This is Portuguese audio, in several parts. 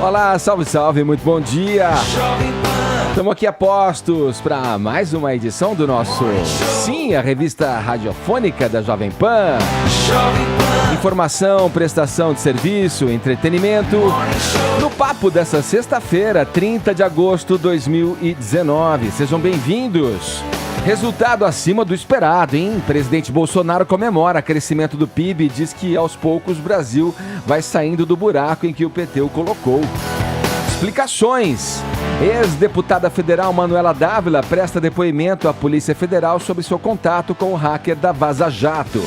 Olá, salve, salve, muito bom dia. Estamos aqui a postos para mais uma edição do nosso Sim, a revista radiofônica da Jovem Pan. Informação, prestação de serviço, entretenimento. No papo dessa sexta-feira, 30 de agosto de 2019. Sejam bem-vindos. Resultado acima do esperado, hein? Presidente Bolsonaro comemora crescimento do PIB e diz que aos poucos o Brasil vai saindo do buraco em que o PT o colocou. Explicações. Ex-deputada federal Manuela Dávila presta depoimento à Polícia Federal sobre seu contato com o hacker da Vaza Jato.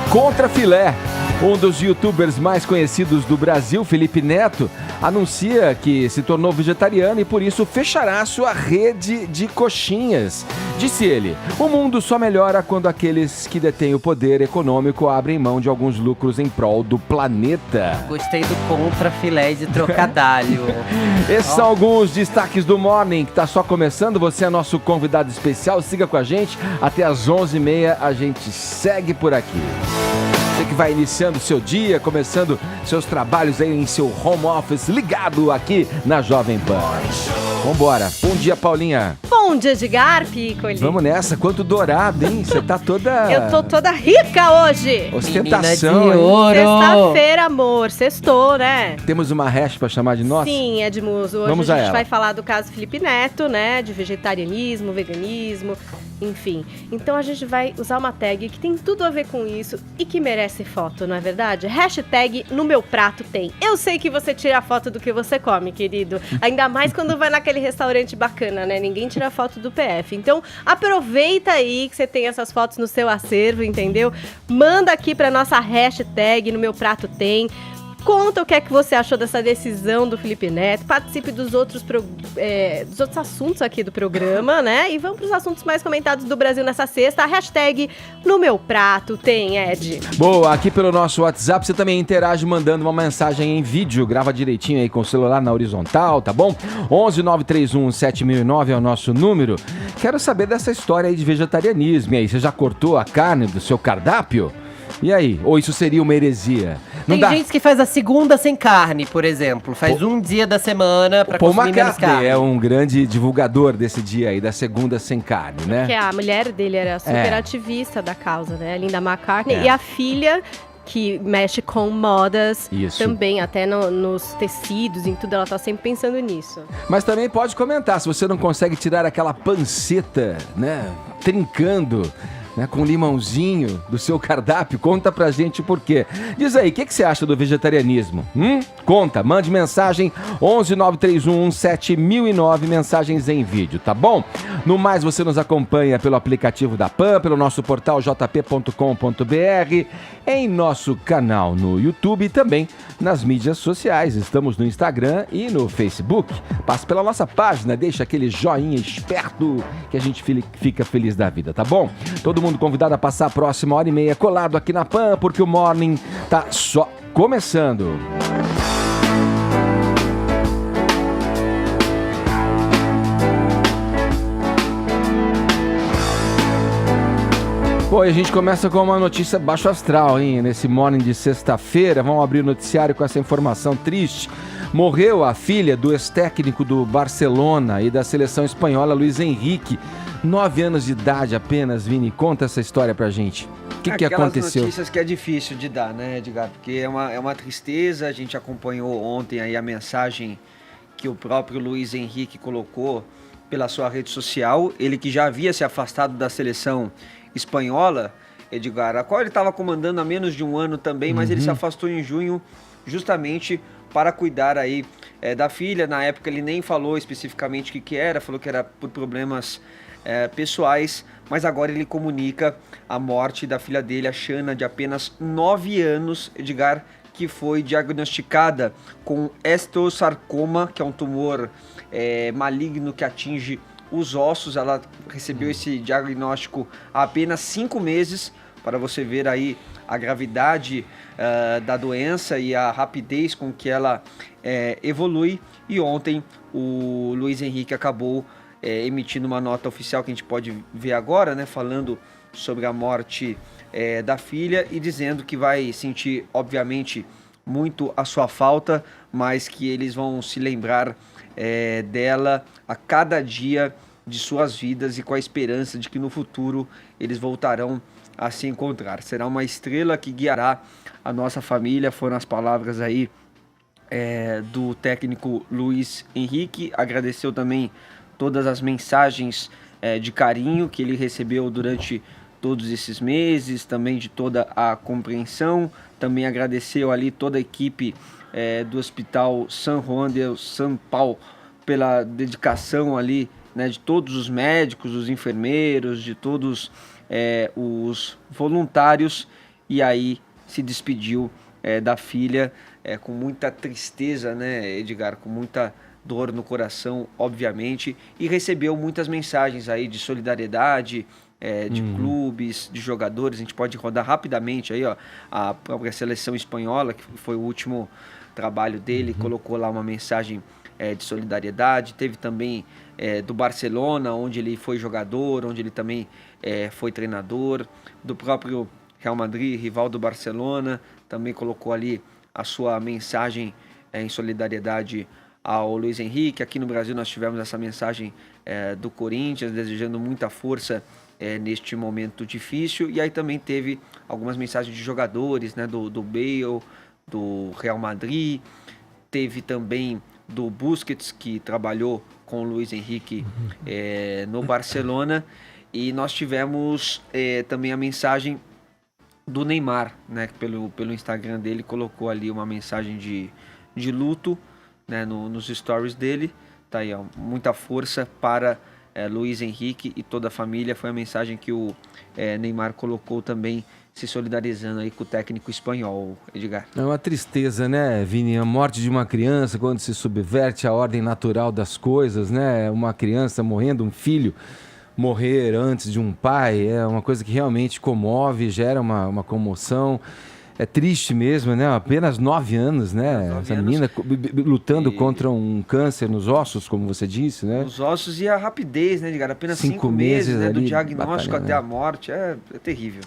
Contra filé. Um dos youtubers mais conhecidos do Brasil, Felipe Neto, anuncia que se tornou vegetariano e por isso fechará sua rede de coxinhas. Disse ele, o mundo só melhora quando aqueles que detêm o poder econômico abrem mão de alguns lucros em prol do planeta. Gostei do contra filé de trocadalho. Esses são alguns destaques do Morning, que está só começando. Você é nosso convidado especial, siga com a gente. Até às 11h30 a gente segue por aqui. Você que vai iniciando o seu dia, começando seus trabalhos aí em seu home office, ligado aqui na Jovem Pan. Vambora. Bom dia, Paulinha. Bom dia, Edgar Piccoli. Vamos nessa. Quanto dourado, hein? Você tá toda... Eu tô toda rica hoje. Ostentação, Menina de ouro. Sexta-feira, amor. Sextou, né? Temos uma hash pra chamar de nossa? Sim, Edmuso. Hoje Vamos a a gente ela. vai falar do caso Felipe Neto, né? De vegetarianismo, veganismo, enfim. Então a gente vai usar uma tag que tem tudo a ver com isso e que merece foto, não é verdade? Hashtag no meu prato tem. Eu sei que você tira a foto do que você come, querido. Ainda mais quando vai naquele restaurante bacana, né? Ninguém tira foto do PF. Então aproveita aí que você tem essas fotos no seu acervo, entendeu? Manda aqui pra nossa hashtag no meu prato tem. Conta o que é que você achou dessa decisão do Felipe Neto. Participe dos outros assuntos aqui do programa, né? E vamos para os assuntos mais comentados do Brasil nessa sexta. A hashtag no meu prato tem, Ed. Boa, aqui pelo nosso WhatsApp você também interage mandando uma mensagem em vídeo. Grava direitinho aí com o celular na horizontal, tá bom? 11 931 7009 é o nosso número. Quero saber dessa história aí de vegetarianismo. E aí, você já cortou a carne do seu cardápio? E aí? Ou isso seria uma heresia? Não Tem dá. gente que faz a segunda sem carne, por exemplo. Faz um dia da semana pra Paul consumir menos McCartney carne. é um grande divulgador desse dia aí, da segunda sem carne, né? Que a mulher dele era super ativista da causa, né? A Linda McCartney. É. E a filha, que mexe com modas, Isso. também, até nos tecidos, em tudo, ela tá sempre pensando nisso. Mas também pode comentar, se você não consegue tirar aquela panceta, né, trincando, né, com limãozinho do seu cardápio, conta pra gente o porquê. Diz aí, o que você acha do vegetarianismo? Conta, mande mensagem 11 931 7009, mensagens em vídeo, tá bom? No mais, você nos acompanha pelo aplicativo da PAN, pelo nosso portal jp.com.br, em nosso canal no YouTube e também nas mídias sociais. Estamos no Instagram e no Facebook. Passe pela nossa página, deixa aquele joinha esperto que a gente fica feliz da vida, tá bom? Todo mundo convidado a passar a próxima hora e meia colado aqui na PAN, porque o Morning tá só começando. Pô, e a gente começa com uma notícia baixo astral, hein? Nesse morning de sexta-feira, vamos abrir o noticiário com essa informação triste. Morreu a filha do ex-técnico do Barcelona e da seleção espanhola, Luiz Henrique. 9 anos de idade apenas, Vini. Conta essa história pra gente. O que aconteceu? Aquelas notícias que é difícil de dar, né, Edgar? Porque é uma tristeza. A gente acompanhou ontem aí a mensagem que o próprio Luiz Henrique colocou pela sua rede social. Ele que já havia se afastado da seleção espanhola, Edgar, a qual ele estava comandando há menos de um ano também, mas ele se afastou em junho justamente para cuidar aí da filha. Na época ele nem falou especificamente o que era, falou que era por problemas pessoais, mas agora ele comunica a morte da filha dele, a Xana, de apenas 9 anos, Edgar, que foi diagnosticada com osteosarcoma, que é um tumor maligno que atinge os ossos. Ela recebeu esse diagnóstico há apenas 5 meses, para você ver aí a gravidade da doença e a rapidez com que ela evolui. E ontem o Luiz Henrique acabou emitindo uma nota oficial que a gente pode ver agora, né, falando sobre a morte da filha e dizendo que vai sentir, obviamente, muito a sua falta, mas que eles vão se lembrar dela a cada dia de suas vidas e com a esperança de que no futuro eles voltarão a se encontrar. Será uma estrela que guiará a nossa família, foram as palavras aí do técnico Luiz Henrique. Agradeceu também todas as mensagens de carinho que ele recebeu durante todos esses meses, também de toda a compreensão. Também agradeceu ali toda a equipe do Hospital San Juan de São Paulo pela dedicação ali, né, de todos os médicos, os enfermeiros, de todos os voluntários, e aí se despediu da filha com muita tristeza, né, Edgar, com muita dor no coração, obviamente, e recebeu muitas mensagens aí de solidariedade, de clubes, de jogadores. A gente pode rodar rapidamente aí, ó, a própria seleção espanhola, que foi o último trabalho dele, colocou lá uma mensagem de solidariedade. Teve também do Barcelona, onde ele foi jogador, onde ele também foi treinador, do próprio Real Madrid, rival do Barcelona, também colocou ali a sua mensagem em solidariedade ao Luiz Henrique. Aqui no Brasil nós tivemos essa mensagem do Corinthians, desejando muita força neste momento difícil. E aí também teve algumas mensagens de jogadores, né, do Bale, do Real Madrid, teve também do Busquets, que trabalhou com o Luiz Henrique no Barcelona, e nós tivemos também a mensagem do Neymar, né, que pelo Instagram dele colocou ali uma mensagem de luto, né, nos stories dele. Tá aí, ó, muita força para Luiz Henrique e toda a família. Foi a mensagem que o Neymar colocou também, se solidarizando aí com o técnico espanhol, Edgar. É uma tristeza, né, Vini? A morte de uma criança, quando se subverte a ordem natural das coisas, né? Uma criança morrendo, um filho morrer antes de um pai, é uma coisa que realmente comove, gera uma comoção. É triste mesmo, né? Apenas 9 anos, né? Essa menina lutando contra um câncer nos ossos, como você disse, né? Os ossos e a rapidez, né, Edgar? Apenas 5 meses, né, do ali, diagnóstico até batalhando. a morte. É terrível.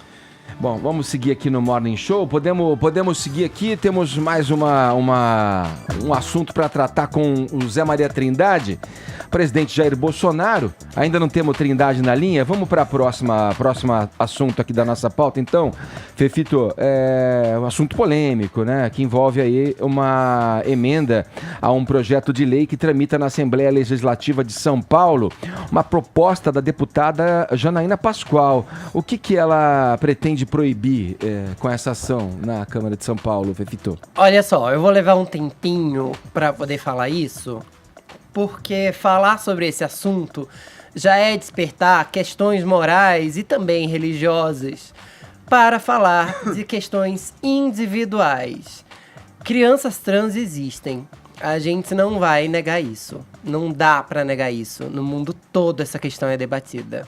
Bom, vamos seguir aqui no Morning Show. Podemos seguir aqui. Temos mais um assunto para tratar com o Zé Maria Trindade, presidente Jair Bolsonaro. Ainda não temos Trindade na linha. Vamos para a próxima assunto aqui da nossa pauta. Então, Fefito, um assunto polêmico, né? Que envolve aí uma emenda a um projeto de lei que tramita na Assembleia Legislativa de São Paulo, uma proposta da deputada Janaína Pascoal. O que ela pretende proibir com essa ação na Câmara de São Paulo, Fefito? Olha só, eu vou levar um tempinho pra poder falar isso, porque falar sobre esse assunto já é despertar questões morais e também religiosas para falar de questões individuais. Crianças trans existem. A gente não vai negar isso. Não dá pra negar isso. No mundo todo essa questão é debatida.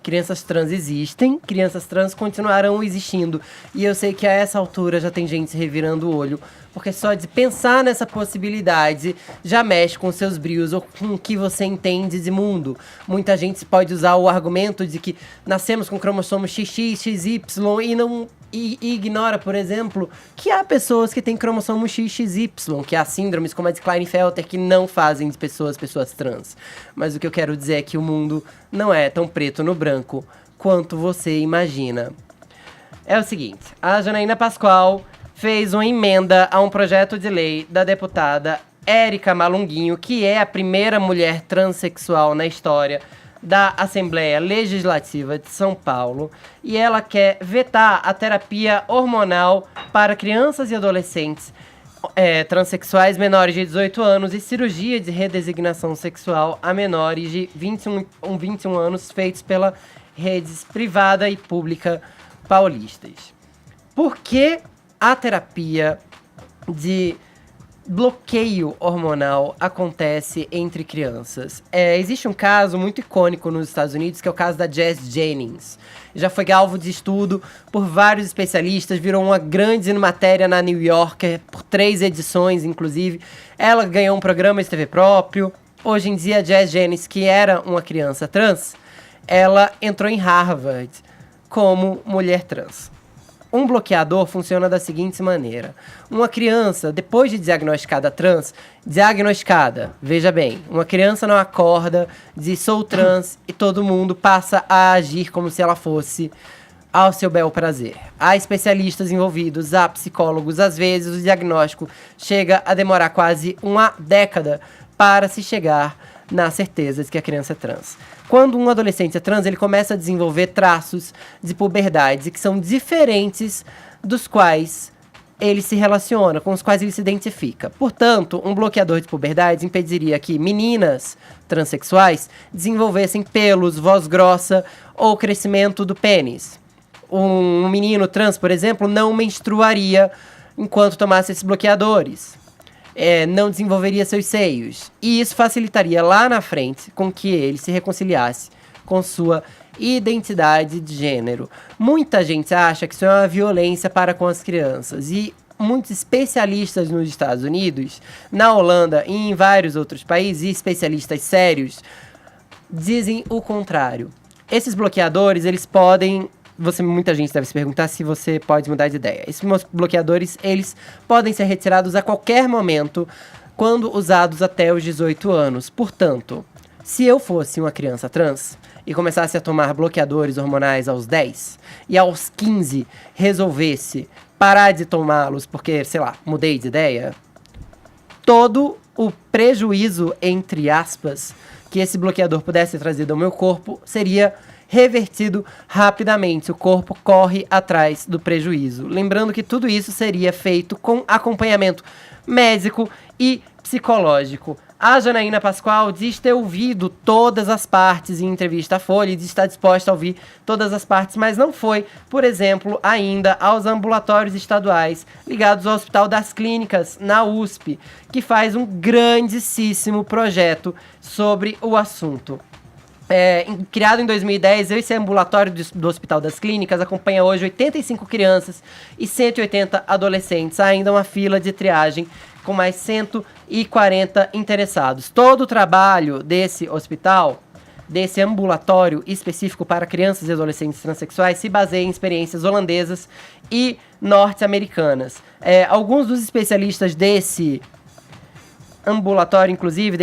Crianças trans existem, crianças trans continuarão existindo. E eu sei que a essa altura já tem gente se revirando o olho, porque só de pensar nessa possibilidade já mexe com seus brios ou com o que você entende de mundo. Muita gente pode usar o argumento de que nascemos com cromossomos XX, XY e ignora, por exemplo, que há pessoas que têm cromossomo XXY, que há síndromes como a de Klinefelter que não fazem de pessoas trans. Mas o que eu quero dizer é que o mundo não é tão preto no branco quanto você imagina. É o seguinte, a Janaína Pascoal fez uma emenda a um projeto de lei da deputada Érica Malunguinho, que é a primeira mulher transexual na história da Assembleia Legislativa de São Paulo, e ela quer vetar a terapia hormonal para crianças e adolescentes transexuais menores de 18 anos e cirurgia de redesignação sexual a menores de 21 anos feitos pela redes privada e pública paulistas. Por que a terapia de bloqueio hormonal acontece entre crianças? Existe um caso muito icônico nos Estados Unidos, que é o caso da Jazz Jennings. Já foi alvo de estudo por vários especialistas, virou uma grande matéria na New Yorker, por 3 edições, inclusive. Ela ganhou um programa de TV próprio, hoje em dia, a Jazz Jennings, que era uma criança trans, ela entrou em Harvard como mulher trans. Um bloqueador funciona da seguinte maneira. Uma criança, depois de diagnosticada trans, veja bem, uma criança não acorda, diz sou trans e todo mundo passa a agir como se ela fosse ao seu bel prazer. Há especialistas envolvidos, há psicólogos, às vezes o diagnóstico chega a demorar quase uma década para se chegar na certeza de que a criança é trans. Quando um adolescente é trans, ele começa a desenvolver traços de puberdade que são diferentes dos quais ele se relaciona, com os quais ele se identifica. Portanto, um bloqueador de puberdade impediria que meninas transexuais desenvolvessem pelos, voz grossa ou crescimento do pênis. Um menino trans, por exemplo, não menstruaria enquanto tomasse esses bloqueadores. Não desenvolveria seus seios. E isso facilitaria lá na frente com que ele se reconciliasse com sua identidade de gênero. Muita gente acha que isso é uma violência para com as crianças. E muitos especialistas nos Estados Unidos, na Holanda e em vários outros países, e especialistas sérios, dizem o contrário. Esses bloqueadores, eles podem... Muita gente deve se perguntar se você pode mudar de ideia. Esses bloqueadores, eles podem ser retirados a qualquer momento, quando usados até os 18 anos. Portanto, se eu fosse uma criança trans e começasse a tomar bloqueadores hormonais aos 10 e aos 15 resolvesse parar de tomá-los porque, sei lá, mudei de ideia, todo o prejuízo, entre aspas, que esse bloqueador pudesse trazer ao meu corpo seria revertido rapidamente. O corpo corre atrás do prejuízo. Lembrando que tudo isso seria feito com acompanhamento médico e psicológico. A Janaína Pascoal diz ter ouvido todas as partes em entrevista à Folha e diz estar disposta a ouvir todas as partes, mas não foi, por exemplo, ainda aos ambulatórios estaduais ligados ao Hospital das Clínicas, na USP, que faz um grandíssimo projeto sobre o assunto. Criado em 2010, esse ambulatório do Hospital das Clínicas acompanha hoje 85 crianças e 180 adolescentes. Há ainda uma fila de triagem com mais 140 interessados. Todo o trabalho desse hospital, desse ambulatório específico para crianças e adolescentes transexuais, se baseia em experiências holandesas e norte-americanas. Alguns dos especialistas desse ambulatório, inclusive,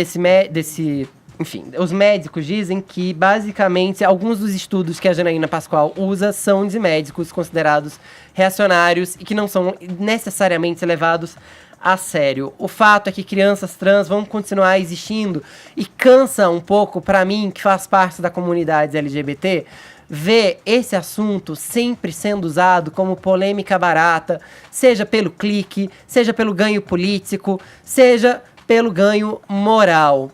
enfim, os médicos dizem que, basicamente, alguns dos estudos que a Janaína Pascoal usa são de médicos considerados reacionários e que não são necessariamente levados a sério. O fato é que crianças trans vão continuar existindo e cansa um pouco, pra mim, que faz parte da comunidade LGBT, ver esse assunto sempre sendo usado como polêmica barata, seja pelo clique, seja pelo ganho político, seja pelo ganho moral.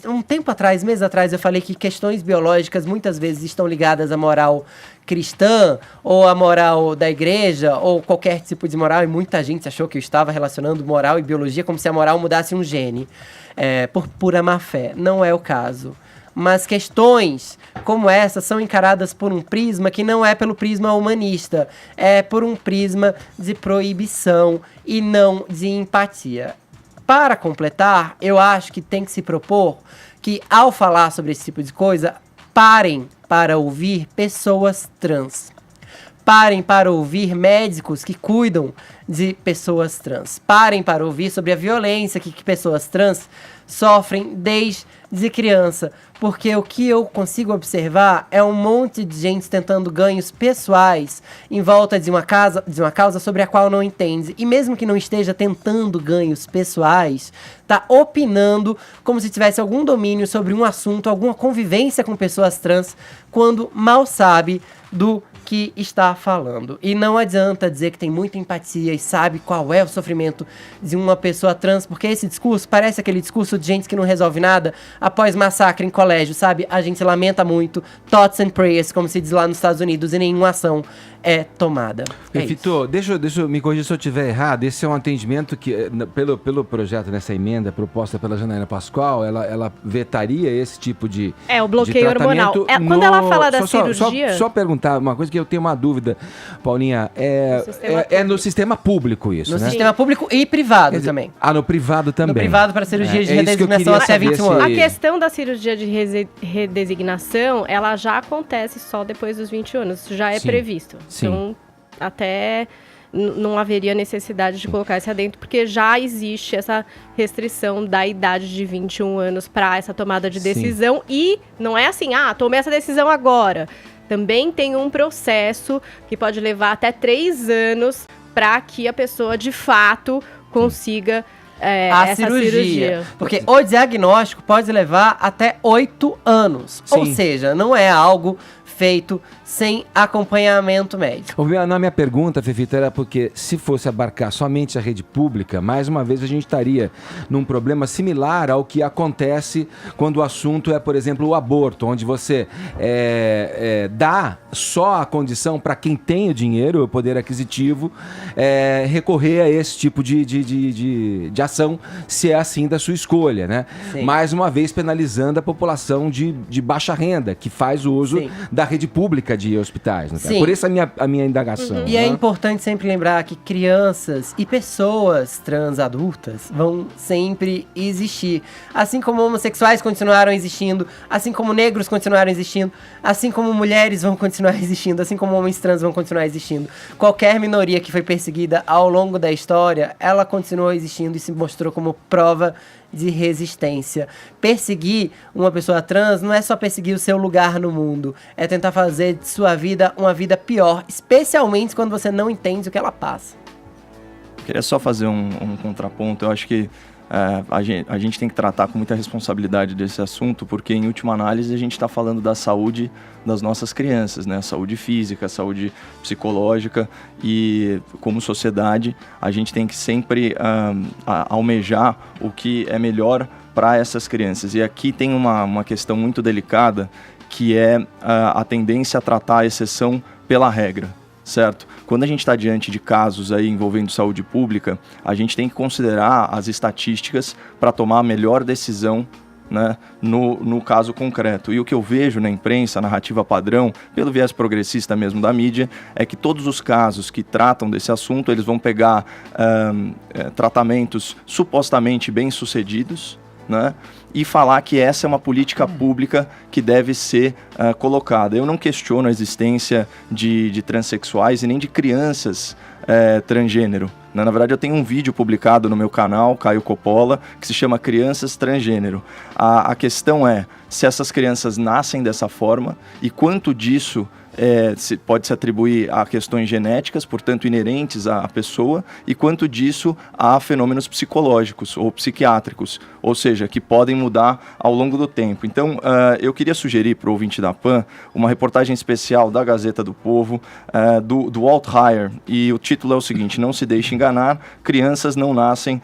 Um tempo atrás, meses atrás, eu falei que questões biológicas muitas vezes estão ligadas à moral cristã, ou à moral da igreja, ou qualquer tipo de moral, e muita gente achou que eu estava relacionando moral e biologia como se a moral mudasse um gene, por pura má fé. Não é o caso. Mas questões como essa são encaradas por um prisma que não é pelo prisma humanista, é por um prisma de proibição e não de empatia. Para completar, eu acho que tem que se propor que, ao falar sobre esse tipo de coisa, parem para ouvir pessoas trans. Parem para ouvir médicos que cuidam de pessoas trans. Parem para ouvir sobre a violência que pessoas trans sofrem desde criança. Porque o que eu consigo observar é um monte de gente tentando ganhos pessoais em volta de uma causa sobre a qual não entende. E mesmo que não esteja tentando ganhos pessoais, tá opinando como se tivesse algum domínio sobre um assunto, alguma convivência com pessoas trans, quando mal sabe do que está falando. E não adianta dizer que tem muita empatia e sabe qual é o sofrimento de uma pessoa trans, porque esse discurso parece aquele discurso de gente que não resolve nada após massacre em colégio, sabe? A gente lamenta muito, thoughts and prayers, como se diz lá nos Estados Unidos, e nenhuma ação é tomada. Fito, deixa eu me corrigir se eu estiver errado. Esse é um atendimento que, pelo projeto, nessa emenda proposta pela Janaína Pascoal, ela vetaria esse tipo de o bloqueio de tratamento hormonal. Quando ela fala da cirurgia... Só perguntar uma coisa que eu tenho uma dúvida, Paulinha. É no sistema público isso, No né? sistema público e privado também. Ah, no privado também. No privado para cirurgia de É isso que eu redesignação queria até saber 21 se- anos. A questão da cirurgia de redesignação, ela já acontece só depois dos 20 anos. Isso já é Sim. previsto. Sim. Então, até não haveria necessidade de colocar isso adentro, porque já existe essa restrição da idade de 21 anos para essa tomada de Sim. decisão. E não é assim, tomei essa decisão agora. Também tem um processo que pode levar até 3 anos para que a pessoa, de fato, consiga essa cirurgia. Porque o diagnóstico pode levar até 8 anos. Ou Sim. seja, não é algo feito sem acompanhamento médico. Na minha pergunta, Fefita, era porque se fosse abarcar somente a rede pública, mais uma vez a gente estaria num problema similar ao que acontece quando o assunto é, por exemplo, o aborto, onde você dá só a condição para quem tem o dinheiro, o poder aquisitivo, recorrer a esse tipo de ação, se é assim da sua escolha, né? Sim. Mais uma vez penalizando a população de baixa renda, que faz o uso Sim. da rede pública de hospitais. Né? Sim. Por isso a minha indagação. E é né? importante sempre lembrar que crianças e pessoas trans adultas vão sempre existir. Assim como homossexuais continuaram existindo, assim como negros continuaram existindo, assim como mulheres vão continuar existindo, assim como homens trans vão continuar existindo. Qualquer minoria que foi perseguida ao longo da história, ela continuou existindo e se mostrou como prova de resistência. Perseguir uma pessoa trans não é só perseguir o seu lugar no mundo, é tentar fazer de sua vida uma vida pior, especialmente quando você não entende o que ela passa. Queria só fazer um contraponto. Eu acho que a gente tem que tratar com muita responsabilidade desse assunto, porque, em última análise, a gente está falando da saúde das nossas crianças, né? Saúde física, saúde psicológica, e, como sociedade, a gente tem que sempre almejar o que é melhor para essas crianças. E aqui tem uma questão muito delicada, que é a tendência a tratar a exceção pela regra. Certo? Quando a gente está diante de casos aí envolvendo saúde pública, a gente tem que considerar as estatísticas para tomar a melhor decisão, né, no caso concreto. E o que eu vejo na imprensa, a narrativa padrão, pelo viés progressista mesmo da mídia, é que todos os casos que tratam desse assunto, eles vão pegar tratamentos supostamente bem-sucedidos, né, e falar que essa é uma política pública que deve ser colocada. Eu não questiono a existência de transexuais e nem de crianças transgênero. Na verdade, eu tenho um vídeo publicado no meu canal, Caio Coppola, que se chama Crianças Transgênero. A questão é se essas crianças nascem dessa forma e quanto disso pode se atribuir a questões genéticas, portanto inerentes à pessoa, e quanto disso a fenômenos psicológicos ou psiquiátricos, ou seja, que podem mudar ao longo do tempo. Então, eu queria sugerir para o ouvinte da PAN uma reportagem especial da Gazeta do Povo, do Walt Heyer, e o título é o seguinte: Não se deixe enganar, crianças não nascem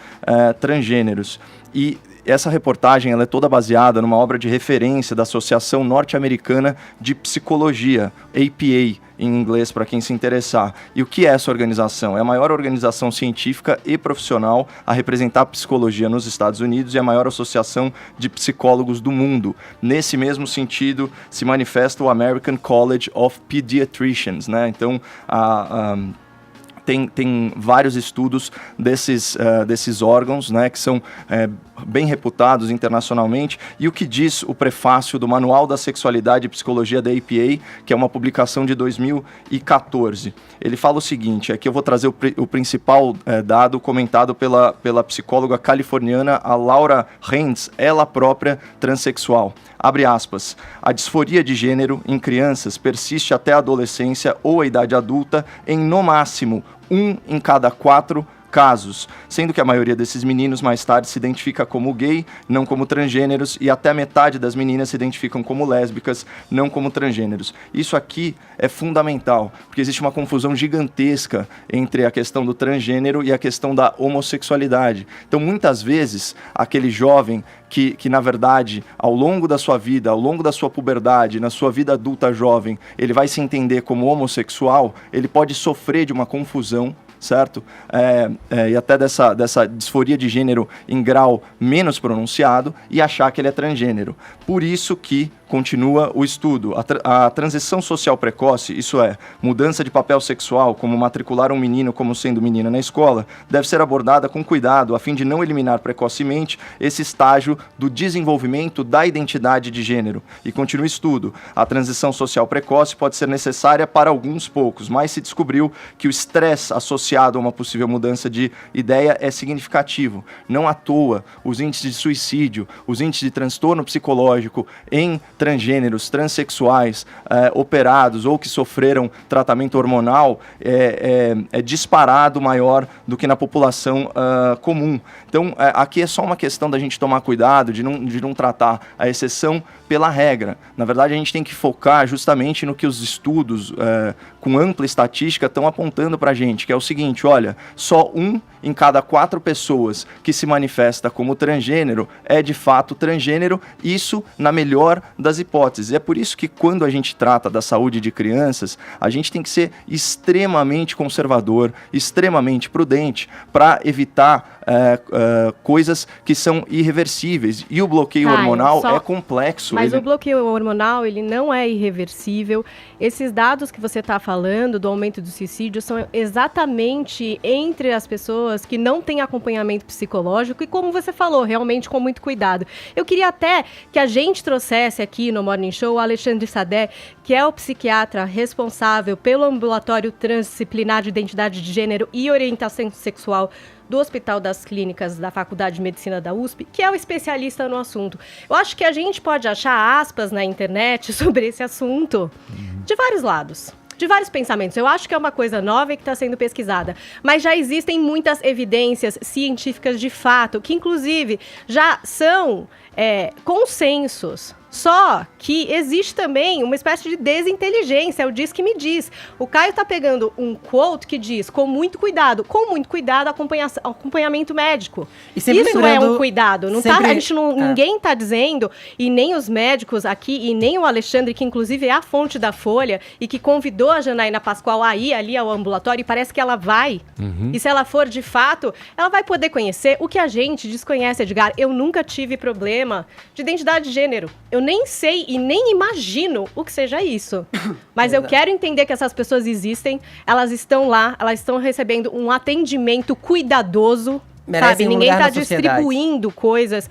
transgêneros. E essa reportagem ela é toda baseada numa obra de referência da Associação Norte-Americana de Psicologia, APA, em inglês, para quem se interessar. E o que é essa organização? É a maior organização científica e profissional a representar a psicologia nos Estados Unidos e a maior associação de psicólogos do mundo. Nesse mesmo sentido, se manifesta o American College of Pediatricians, né? Então, tem vários estudos desses órgãos, né, que são bem reputados internacionalmente, e o que diz o prefácio do Manual da Sexualidade e Psicologia da APA, que é uma publicação de 2014. Ele fala o seguinte, aqui eu vou trazer o principal dado comentado pela psicóloga californiana, a Laura Heinz, ela própria transexual. Abre aspas, a disforia de gênero em crianças persiste até a adolescência ou a idade adulta em, no máximo, 1 em cada 4 casos, sendo que a maioria desses meninos mais tarde se identifica como gay, não como transgêneros, e até metade das meninas se identificam como lésbicas, não como transgêneros. Isso aqui é fundamental, porque existe uma confusão gigantesca entre a questão do transgênero e a questão da homossexualidade. Então, muitas vezes, aquele jovem que na verdade, ao longo da sua vida, ao longo da sua puberdade, na sua vida adulta jovem, ele vai se entender como homossexual, ele pode sofrer de uma confusão, certo? E até dessa disforia de gênero em grau menos pronunciado e achar que ele é transgênero. Por isso que, Continua o estudo. A transição social precoce, isso é, mudança de papel sexual, como matricular um menino como sendo menina na escola, deve ser abordada com cuidado, a fim de não eliminar precocemente esse estágio do desenvolvimento da identidade de gênero. E continua o estudo. A transição social precoce pode ser necessária para alguns poucos, mas se descobriu que o estresse associado a uma possível mudança de ideia é significativo. Não à toa, os índices de suicídio, os índices de transtorno psicológico em transgêneros, transexuais, operados ou que sofreram tratamento hormonal é disparado maior do que na população comum. Então, aqui é só uma questão da gente tomar cuidado, de não tratar a exceção pela regra. Na verdade, a gente tem que focar justamente no que os estudos com ampla estatística estão apontando para a gente, que é o seguinte, olha, só 1 em cada 4 pessoas que se manifesta como transgênero é de fato transgênero, isso na melhor das hipóteses. É por isso que quando a gente trata da saúde de crianças, a gente tem que ser extremamente conservador, extremamente prudente, para evitar coisas que são irreversíveis. E o bloqueio hormonal é complexo. Mas o bloqueio hormonal, ele não é irreversível. Esses dados que você está falando do aumento do suicídio são exatamente entre as pessoas que não têm acompanhamento psicológico e, como você falou, realmente com muito cuidado. Eu queria até que a gente trouxesse aqui no Morning Show o Alexandre Sadé, que é o psiquiatra responsável pelo ambulatório transdisciplinar de identidade de gênero e orientação sexual do Hospital das Clínicas da Faculdade de Medicina da USP, que é o especialista no assunto. Eu acho que a gente pode achar aspas na internet sobre esse assunto de vários lados, de vários pensamentos. Eu acho que é uma coisa nova e que está sendo pesquisada, mas já existem muitas evidências científicas de fato, que inclusive já são consensos. Só que existe também uma espécie de desinteligência, é o diz que me diz. O Caio tá pegando um quote que diz, com muito cuidado, acompanhamento médico. Isso é um cuidado. Não sempre, ninguém tá dizendo, e nem os médicos aqui, e nem o Alexandre, que inclusive é a fonte da Folha, e que convidou a Janaína Pascoal a ir ali ao ambulatório, e parece que ela vai. E se ela for de fato, ela vai poder conhecer o que a gente desconhece, Edgar. Eu nunca tive problema de identidade de gênero. Eu nem sei e nem imagino o que seja isso. Mas eu quero entender que essas pessoas existem, elas estão lá, elas estão recebendo um atendimento cuidadoso. Sabe? Ninguém está distribuindo coisas,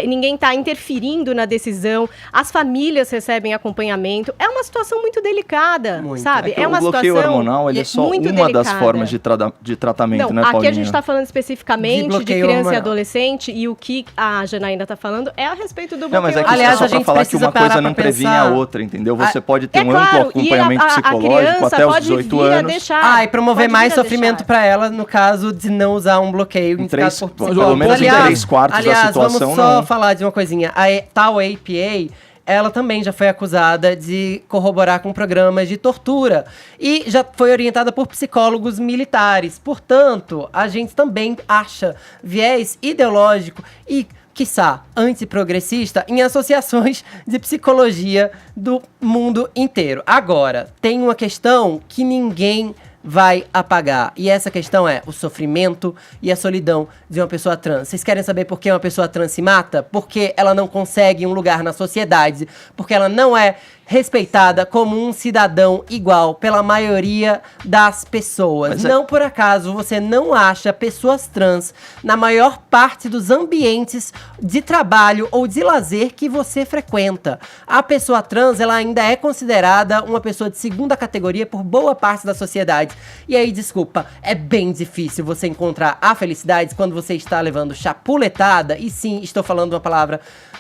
ninguém está interferindo na decisão, as famílias recebem acompanhamento. É uma situação muito delicada, sabe? É uma situação. O bloqueio hormonal ele é só uma delicada. Das formas de tratamento, né, Paulinha? Aqui a gente está falando especificamente de criança e adolescente, e o que a Janaína está falando é a respeito do bloqueio hormonal. Mas é que aliás, é só para falar que uma coisa não previne a outra, entendeu? Você pode ter um amplo acompanhamento psicológico até os 18 anos. E promover mais sofrimento para ela, no caso de não usar um bloqueio. Pelo menos em 3/4 da situação, vamos só falar de uma coisinha. A tal APA, ela também já foi acusada de corroborar com programas de tortura e já foi orientada por psicólogos militares. Portanto, a gente também acha viés ideológico e, quiçá, antiprogressista em associações de psicologia do mundo inteiro. Agora, tem uma questão que ninguém vai apagar. E essa questão é o sofrimento e a solidão de uma pessoa trans. Vocês querem saber por que uma pessoa trans se mata? Porque ela não consegue um lugar na sociedade, porque ela não é respeitada como um cidadão igual pela maioria das pessoas. Não por acaso você não acha pessoas trans na maior parte dos ambientes de trabalho ou de lazer que você frequenta. A pessoa trans, ela ainda é considerada uma pessoa de segunda categoria por boa parte da sociedade. E aí, desculpa, é bem difícil você encontrar a felicidade quando você está levando chapuletada, e sim, estou falando uma palavra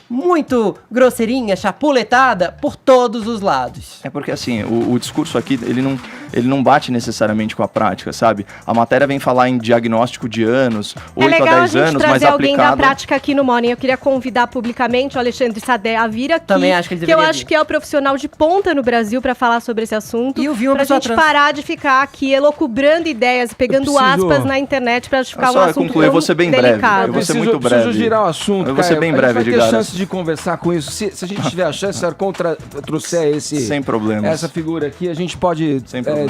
muito grosseirinha, chapuletada, por todos os lados. É porque, assim, o discurso aqui, ele não bate necessariamente com a prática, sabe? A matéria vem falar em diagnóstico de anos, 8 a 10 anos, mas aplicado... É legal a gente trazer alguém da prática aqui no Morning. Eu queria convidar publicamente o Alexandre Sadé a vir aqui. Também acho que ele deveria eu acho que é o profissional de ponta no Brasil para falar sobre esse assunto. E eu vi uma pessoa trans. Pra gente parar de ficar aqui elocubrando ideias, pegando aspas na internet para justificar um assunto tão eu vou ser bem delicado. Breve. Eu vou ser muito breve. Preciso girar o assunto, eu vou ser bem breve, Edgar. A gente vai ter chance de conversar com isso. Se a gente tiver a chance, se trouxer esse... Sem problemas. Essa figura aqui, a gente pode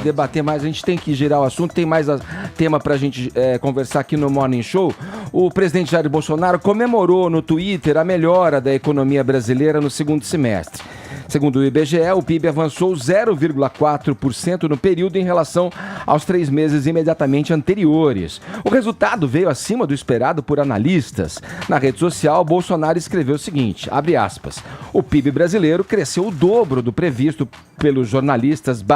debater mais. A gente tem que girar o assunto. Tem mais tema pra gente conversar aqui no Morning Show. O presidente Jair Bolsonaro comemorou no Twitter a melhora da economia brasileira no segundo semestre. Segundo o IBGE, o PIB avançou 0,4% no período em relação aos 3 meses imediatamente anteriores. O resultado veio acima do esperado por analistas. Na rede social, Bolsonaro escreveu o seguinte, abre aspas, o PIB brasileiro cresceu o dobro do previsto pelos jornalistas /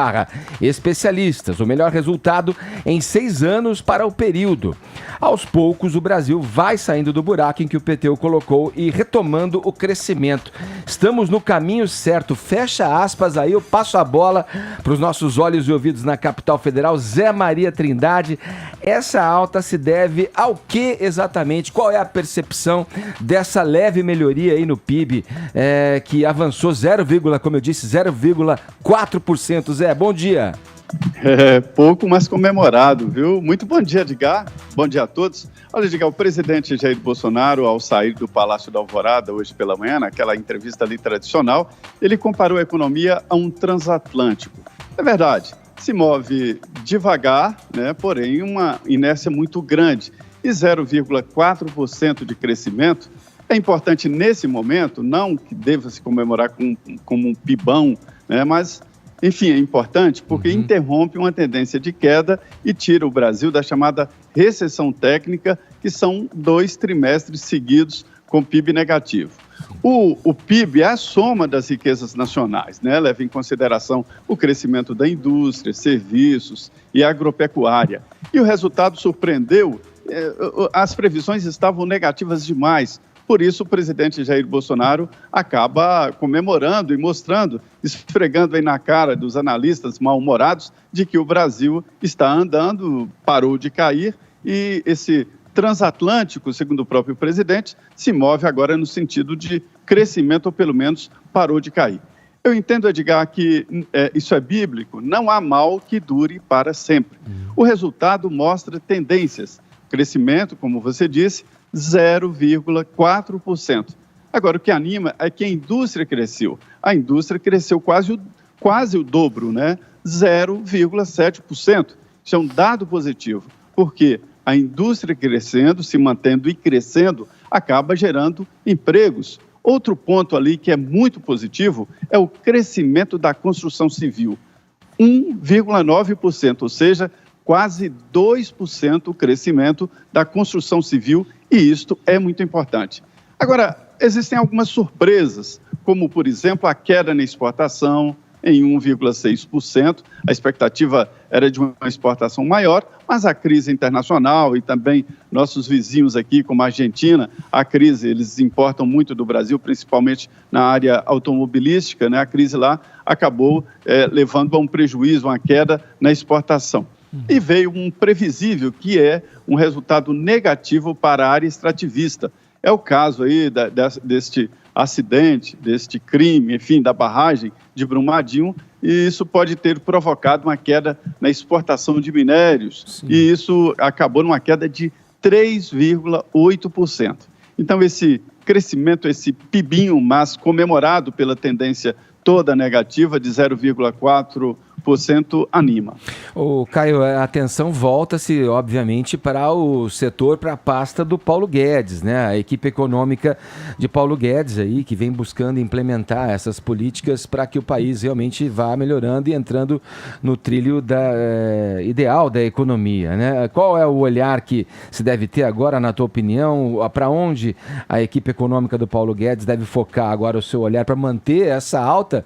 especialistas, o melhor resultado em 6 anos para o período. Aos poucos, o Brasil vai saindo do buraco em que o PT o colocou e retomando o crescimento. Estamos no caminho certo. Fecha aspas, aí eu passo a bola para os nossos olhos e ouvidos na capital federal, Zé Maria Trindade. Essa alta se deve ao que exatamente? Qual é a percepção dessa leve melhoria aí no PIB, que avançou como eu disse, 0,4%? Zé, bom dia. Pouco, mas comemorado, viu? Muito bom dia, Edgar. Bom dia a todos. Olha, Edgar, o presidente Jair Bolsonaro, ao sair do Palácio da Alvorada hoje pela manhã, naquela entrevista ali tradicional, ele comparou a economia a um transatlântico. É verdade, se move devagar, né, porém uma inércia muito grande. E 0,4% de crescimento é importante nesse momento, não que deva se comemorar como um pibão, né, mas... Enfim, é importante porque interrompe uma tendência de queda e tira o Brasil da chamada recessão técnica, que são 2 trimestres seguidos com PIB negativo. O PIB é a soma das riquezas nacionais, né? Leva em consideração o crescimento da indústria, serviços e agropecuária. E o resultado surpreendeu, as previsões estavam negativas demais. Por isso, o presidente Jair Bolsonaro acaba comemorando e mostrando, esfregando aí na cara dos analistas mal-humorados, de que o Brasil está andando, parou de cair e esse transatlântico, segundo o próprio presidente, se move agora no sentido de crescimento, ou pelo menos parou de cair. Eu entendo, Edgar, que isso é bíblico, não há mal que dure para sempre. O resultado mostra tendências, crescimento, como você disse, 0,4%. Agora, o que anima é que a indústria cresceu. A indústria cresceu quase o dobro, né? 0,7%. Isso é um dado positivo, porque a indústria crescendo, se mantendo e crescendo, acaba gerando empregos. Outro ponto ali que é muito positivo é o crescimento da construção civil. 1,9%, ou seja, quase 2% o crescimento da construção civil, e isto é muito importante. Agora, existem algumas surpresas, como, por exemplo, a queda na exportação em 1,6%. A expectativa era de uma exportação maior, mas a crise internacional e também nossos vizinhos aqui, como a Argentina, a crise, eles importam muito do Brasil, principalmente na área automobilística, né? A crise lá acabou levando a um prejuízo, uma queda na exportação. E veio um previsível, que é um resultado negativo para a área extrativista. É o caso aí deste acidente, deste crime, enfim, da barragem de Brumadinho, e isso pode ter provocado uma queda na exportação de minérios. Sim. E isso acabou numa queda de 3,8%. Então, esse crescimento, esse pibinho, mas comemorado pela tendência toda negativa de 0,4%, anima. O Caio, a atenção volta-se, obviamente, para o setor, para a pasta do Paulo Guedes, né? A equipe econômica de Paulo Guedes aí, que vem buscando implementar essas políticas para que o país realmente vá melhorando e entrando no trilho ideal da economia, né? Qual é o olhar que se deve ter agora, na tua opinião? Para onde a equipe econômica do Paulo Guedes deve focar agora o seu olhar para manter essa alta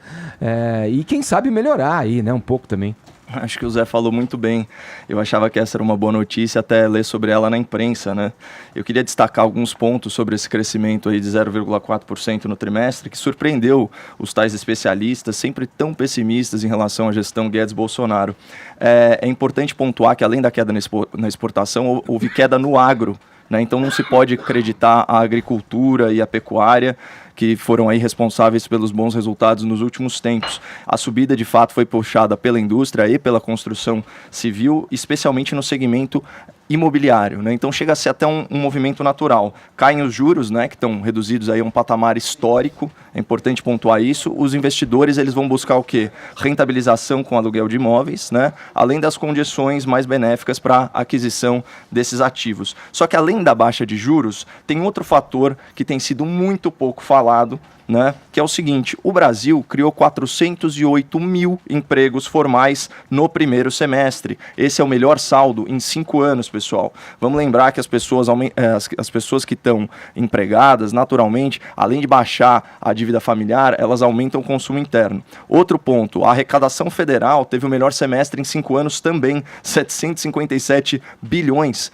e, quem sabe, melhorar aí, né? Um pouco também. Acho que o Zé falou muito bem. Eu achava que essa era uma boa notícia até ler sobre ela na imprensa, né? Eu queria destacar alguns pontos sobre esse crescimento aí de 0,4% no trimestre, que surpreendeu os tais especialistas, sempre tão pessimistas em relação à gestão Guedes-Bolsonaro. É importante pontuar que, além da queda na exportação, houve queda no agro, né? Então não se pode acreditar a agricultura e a pecuária, que foram aí responsáveis pelos bons resultados nos últimos tempos. A subida, de fato, foi puxada pela indústria e pela construção civil, especialmente no segmento imobiliário, né? Então chega a ser até um movimento natural. Caem os juros, né, que estão reduzidos aí a um patamar histórico, é importante pontuar isso. Os investidores, eles vão buscar o quê? Rentabilização com aluguel de imóveis, né? Além das condições mais benéficas para a aquisição desses ativos. Só que além da baixa de juros, tem outro fator que tem sido muito pouco falado, né, que é o seguinte: o Brasil criou 408 mil empregos formais no primeiro semestre. Esse é o melhor saldo em 5 anos, pessoal. Vamos lembrar que as pessoas que estão empregadas, naturalmente, além de baixar a dívida familiar, elas aumentam o consumo interno. Outro ponto, a arrecadação federal teve o melhor semestre em 5 anos também, 757 bilhões.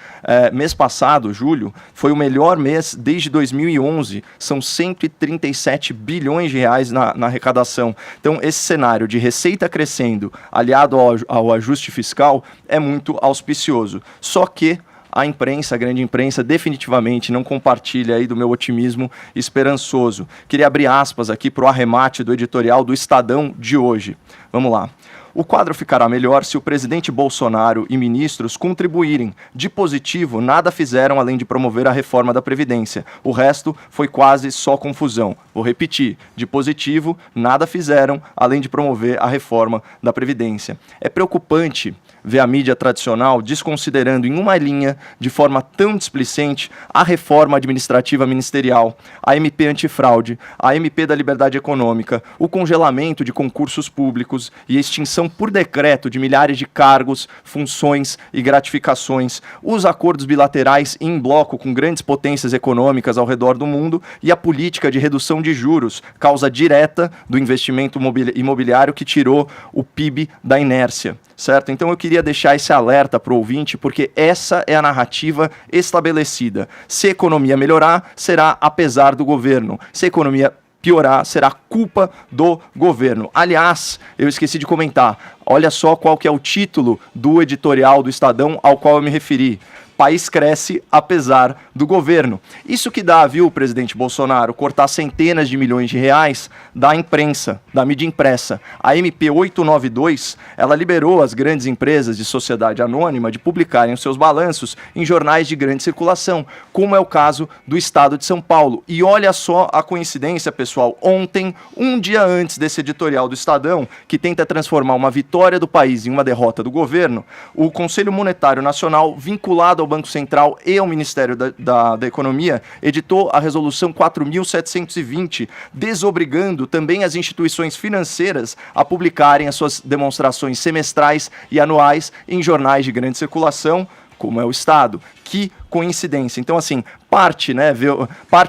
Mês passado, julho, foi o melhor mês desde 2011, são 137 bilhões de reais na arrecadação. Então, esse cenário de receita crescendo, aliado ao ajuste fiscal, é muito auspicioso. Só que a imprensa, a grande imprensa, definitivamente não compartilha aí do meu otimismo esperançoso. Queria abrir aspas aqui para o arremate do editorial do Estadão de hoje. Vamos lá. O quadro ficará melhor se o presidente Bolsonaro e ministros contribuírem. De positivo, nada fizeram além de promover a reforma da Previdência. O resto foi quase só confusão. Vou repetir. De positivo, nada fizeram além de promover a reforma da Previdência. É preocupante ver a mídia tradicional desconsiderando em uma linha, de forma tão displicente, a reforma administrativa ministerial, a MP antifraude, a MP da liberdade econômica, o congelamento de concursos públicos e a extinção por decreto de milhares de cargos, funções e gratificações, os acordos bilaterais em bloco com grandes potências econômicas ao redor do mundo e a política de redução de juros, causa direta do investimento imobiliário que tirou o PIB da inércia. Certo? Então eu queria deixar esse alerta para o ouvinte, porque essa é a narrativa estabelecida. Se a economia melhorar, será apesar do governo. Se a economia piorar, será culpa do governo. Aliás, eu esqueci de comentar, olha só qual que é o título do editorial do Estadão ao qual eu me referi. País cresce apesar do governo. Isso que dá, viu, presidente Bolsonaro, cortar centenas de milhões de reais da imprensa, da mídia impressa. A MP 892, ela liberou as grandes empresas de sociedade anônima de publicarem os seus balanços em jornais de grande circulação, como é o caso do Estado de São Paulo. E olha só a coincidência, pessoal. Ontem, um dia antes desse editorial do Estadão, que tenta transformar uma vitória do país em uma derrota do governo, o Conselho Monetário Nacional, vinculado ao Banco Central e ao Ministério da Economia, editou a Resolução 4.720, desobrigando também as instituições financeiras a publicarem as suas demonstrações semestrais e anuais em jornais de grande circulação, como é o Estado. Que coincidência. Então, assim, parte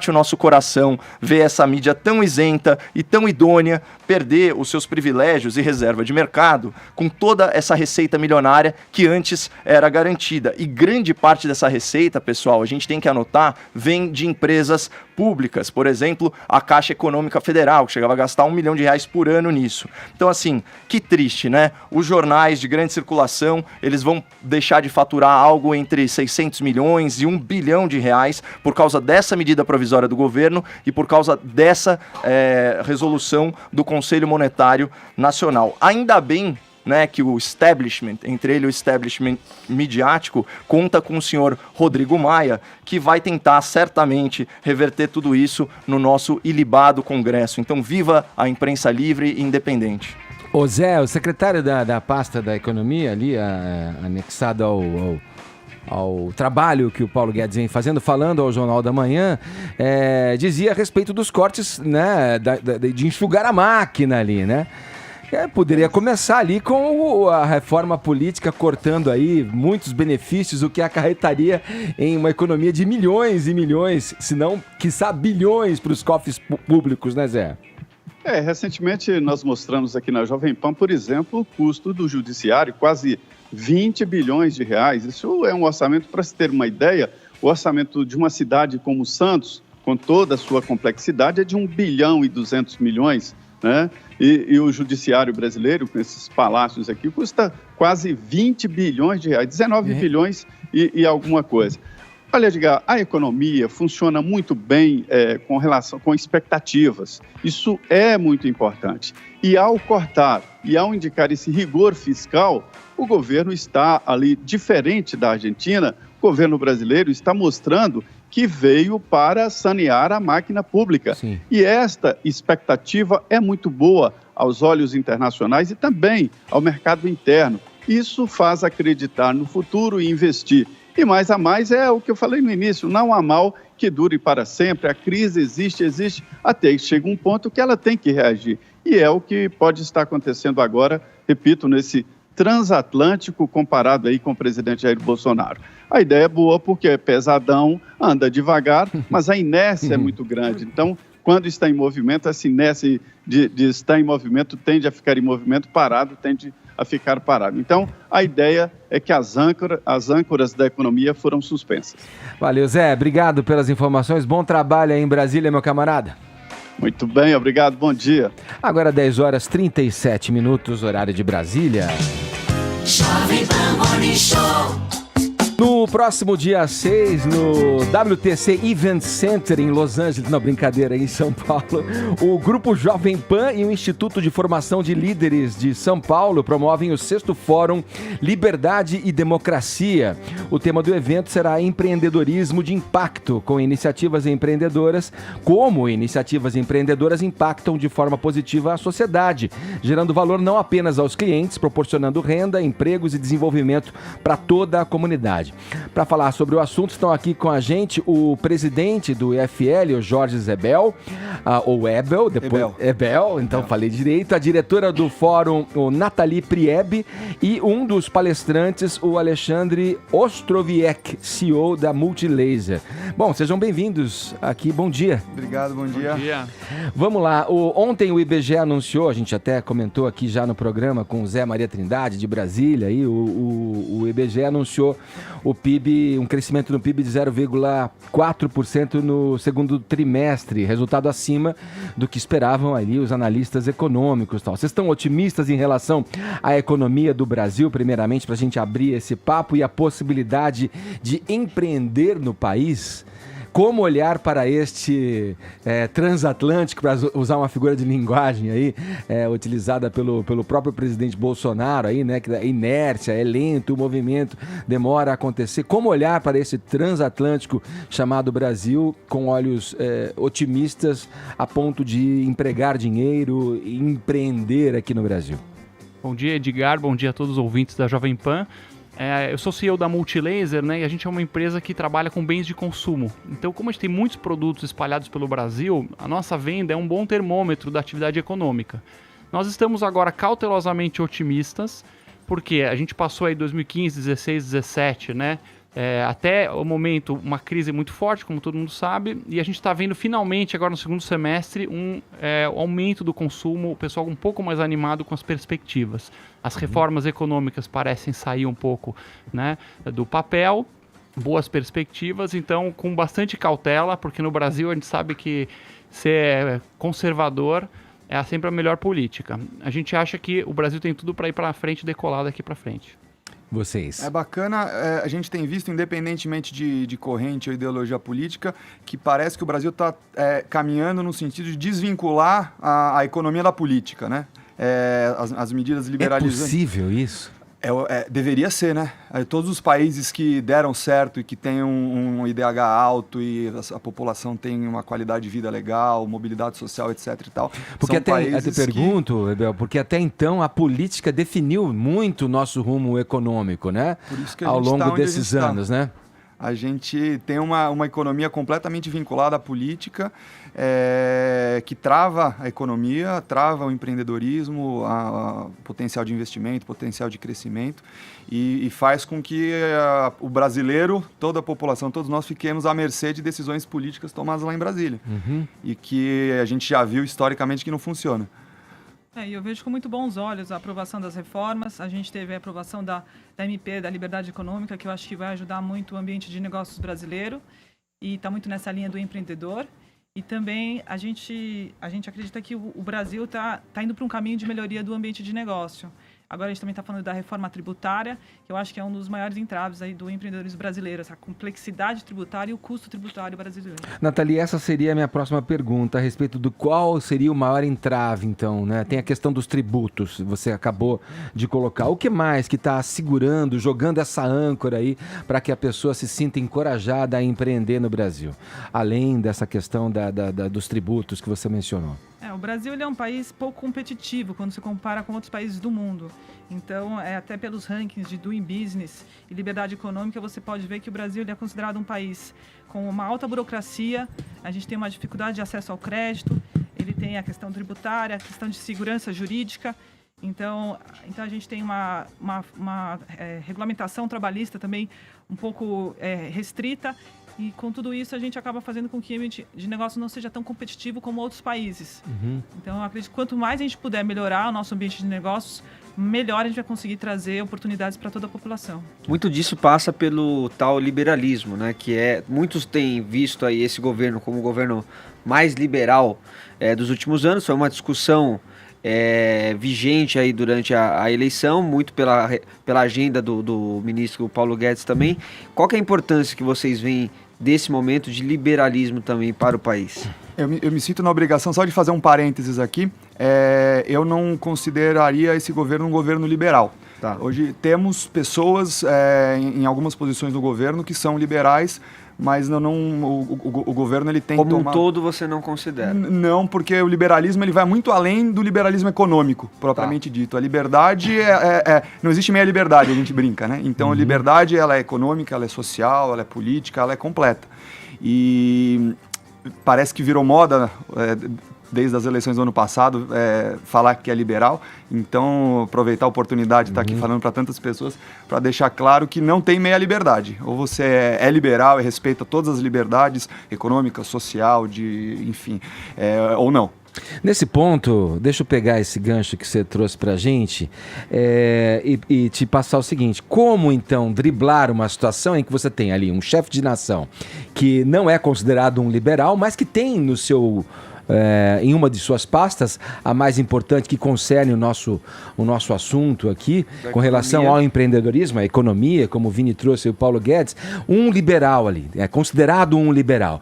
o nosso coração ver essa mídia tão isenta e tão idônea perder os seus privilégios e reserva de mercado com toda essa receita milionária que antes era garantida. E grande parte dessa receita, pessoal, a gente tem que anotar, vem de empresas públicas. Por exemplo, a Caixa Econômica Federal, que chegava a gastar R$1 milhão por ano nisso. Então, assim, que triste, né? Os jornais de grande circulação, eles vão deixar de faturar algo entre 600 milhões e R$1 bilhão por causa dessa medida provisória do governo e por causa dessa resolução do Conselho Monetário Nacional. Ainda bem, né, que o establishment, entre ele o establishment midiático, conta com o senhor Rodrigo Maia, que vai tentar certamente reverter tudo isso no nosso ilibado Congresso. Então, viva a imprensa livre e independente. Ô Zé, o secretário da pasta da economia ali, anexado ao trabalho que o Paulo Guedes vem fazendo, falando ao Jornal da Manhã, dizia a respeito dos cortes, né, de enxugar a máquina ali, né? Poderia começar ali com a reforma política, cortando aí muitos benefícios, o que acarretaria em uma economia de milhões e milhões, se não, quiçá, bilhões para os cofres públicos, né, Zé? Recentemente nós mostramos aqui na Jovem Pan, por exemplo, o custo do judiciário, quase 20 bilhões de reais. Isso é um orçamento, para se ter uma ideia, o orçamento de uma cidade como Santos, com toda a sua complexidade, é de 1 bilhão e 200 milhões, né? E o judiciário brasileiro, com esses palácios aqui, custa quase 20 bilhões de reais, 19 bilhões e alguma coisa. Olha, Edgar, a economia funciona muito bem com relação com expectativas. Isso é muito importante. E ao cortar e ao indicar esse rigor fiscal, o governo está ali, diferente da Argentina, o governo brasileiro está mostrando que veio para sanear a máquina pública. Sim. E esta expectativa é muito boa aos olhos internacionais e também ao mercado interno. Isso faz acreditar no futuro e investir. E mais a mais é o que eu falei no início, não há mal que dure para sempre, a crise existe, até que chega um ponto que ela tem que reagir. E é o que pode estar acontecendo agora, repito, nesse transatlântico comparado aí com o presidente Jair Bolsonaro. A ideia é boa porque é pesadão, anda devagar, mas a inércia é muito grande. Então, quando está em movimento, essa inércia de estar em movimento tende a ficar em movimento, parado tende a ficar parado. Então, a ideia é que as âncoras da economia foram suspensas. Valeu, Zé. Obrigado pelas informações. Bom trabalho aí em Brasília, meu camarada. Muito bem, obrigado. Bom dia. Agora 10 horas 37 minutos, horário de Brasília. Jovem Pan Morning Show. No próximo dia 6, no WTC Event Center em Los Angeles, não, brincadeira, em São Paulo, o Grupo Jovem Pan e o Instituto de Formação de Líderes de São Paulo promovem o 6º Fórum Liberdade e Democracia. O tema do evento será empreendedorismo de impacto, com iniciativas empreendedoras, como iniciativas empreendedoras impactam de forma positiva a sociedade, gerando valor não apenas aos clientes, proporcionando renda, empregos e desenvolvimento para toda a comunidade. Para falar sobre o assunto, estão aqui com a gente o presidente do EFL, o Jorge Zebel, ou Ebel, depois Ebel, então falei direito, a diretora do fórum, o Nathalie Priebe, e um dos palestrantes, o Alexandre Ostroviec, CEO da Multilaser. Bom, sejam bem-vindos aqui, bom dia. Obrigado, bom dia. Bom dia. Vamos lá, ontem o IBGE anunciou, a gente até comentou aqui já no programa com o Zé Maria Trindade de Brasília, aí, o IBGE anunciou o PIB, um crescimento no PIB de 0,4% no segundo trimestre, resultado acima do que esperavam ali os analistas econômicos. Tal. Vocês estão otimistas em relação à economia do Brasil, primeiramente, para a gente abrir esse papo e a possibilidade de empreender no país? Como olhar para este transatlântico, para usar uma figura de linguagem aí, utilizada pelo próprio presidente Bolsonaro, aí, né, que é inércia, é lento, o movimento demora a acontecer. Como olhar para esse transatlântico chamado Brasil com olhos otimistas a ponto de empregar dinheiro e empreender aqui no Brasil? Bom dia, Edgar, bom dia a todos os ouvintes da Jovem Pan. Eu sou CEO da Multilaser, né, e a gente é uma empresa que trabalha com bens de consumo. Então, como a gente tem muitos produtos espalhados pelo Brasil, a nossa venda é um bom termômetro da atividade econômica. Nós estamos agora cautelosamente otimistas, porque a gente passou aí 2015, 16, 17, né, até o momento uma crise muito forte, como todo mundo sabe, e a gente está vendo finalmente agora no segundo semestre um aumento do consumo, o pessoal um pouco mais animado com as perspectivas. As reformas econômicas parecem sair um pouco, né, do papel, boas perspectivas, então com bastante cautela, porque no Brasil a gente sabe que ser conservador é sempre a melhor política. A gente acha que o Brasil tem tudo para ir para frente e decolar daqui para frente. Vocês. É bacana, a gente tem visto, independentemente de corrente ou ideologia política, que parece que o Brasil está caminhando no sentido de desvincular a economia da política, né? As medidas liberalizantes. É possível isso? Deveria ser, né? Todos os países que deram certo e que têm um IDH alto e a população tem uma qualidade de vida legal, mobilidade social, etc. e tal. Porque eu te pergunto, Ebel, porque até então a política definiu muito o nosso rumo econômico, né? Por isso que ao longo desses anos, né? A gente tem uma economia completamente vinculada à política, que trava a economia, trava o empreendedorismo, o potencial de investimento, potencial de crescimento, e faz com que o brasileiro, toda a população, todos nós fiquemos à mercê de decisões políticas tomadas lá em Brasília. Uhum. E que a gente já viu historicamente que não funciona. E eu vejo com muito bons olhos a aprovação das reformas. A gente teve a aprovação da MP, da Liberdade Econômica, que eu acho que vai ajudar muito o ambiente de negócios brasileiro e está muito nessa linha do empreendedor. E também a gente acredita que o Brasil está indo para um caminho de melhoria do ambiente de negócio. Agora a gente também está falando da reforma tributária, que eu acho que é um dos maiores entraves aí do empreendedorismo brasileiro, essa complexidade tributária e o custo tributário brasileiro. Nathalie, essa seria a minha próxima pergunta a respeito do qual seria o maior entrave, então, né? Tem a questão dos tributos, você acabou de colocar. O que mais que está segurando, jogando essa âncora aí para que a pessoa se sinta encorajada a empreender no Brasil? Além dessa questão dos tributos que você mencionou. O Brasil ele é um país pouco competitivo quando se compara com outros países do mundo. Então, até pelos rankings de Doing Business e liberdade econômica, você pode ver que o Brasil ele é considerado um país com uma alta burocracia, a gente tem uma dificuldade de acesso ao crédito, ele tem a questão tributária, a questão de segurança jurídica. Então a gente tem uma regulamentação trabalhista também um pouco restrita. E com tudo isso a gente acaba fazendo com que o ambiente de negócio não seja tão competitivo como outros países. Então eu acredito que quanto mais a gente puder melhorar o nosso ambiente de negócios, melhor a gente vai conseguir trazer oportunidades para toda a população. Muito disso passa pelo tal liberalismo, né? Muitos têm visto aí esse governo como o governo mais liberal dos últimos anos. Foi uma discussão vigente aí durante a eleição, muito pela agenda do ministro Paulo Guedes também. Qual que é a importância que vocês veem desse momento de liberalismo também para o país? Eu me sinto na obrigação só de fazer um parênteses aqui. Eu não consideraria esse governo um governo liberal. Tá. Hoje temos pessoas em algumas posições do governo que são liberais, mas o governo ele tem como um todo você não considera? Não, porque o liberalismo ele vai muito além do liberalismo econômico, propriamente dito. A liberdade não existe meia liberdade, a gente brinca, né? Então a liberdade ela é econômica, ela é social, ela é política, ela é completa. E parece que virou moda desde as eleições do ano passado, falar que é liberal. Então, aproveitar a oportunidade de estar aqui falando para tantas pessoas, para deixar claro que não tem meia liberdade. Ou você é liberal e respeita todas as liberdades econômicas, social, enfim, ou não. Nesse ponto, deixa eu pegar esse gancho que você trouxe pra gente e te passar o seguinte: como então driblar uma situação em que você tem ali um chefe de nação que não é considerado um liberal, mas que tem no seu... em uma de suas pastas, a mais importante que concerne o nosso assunto aqui, com relação ao empreendedorismo, a economia, como o Vini trouxe, o Paulo Guedes, um liberal ali, é considerado um liberal.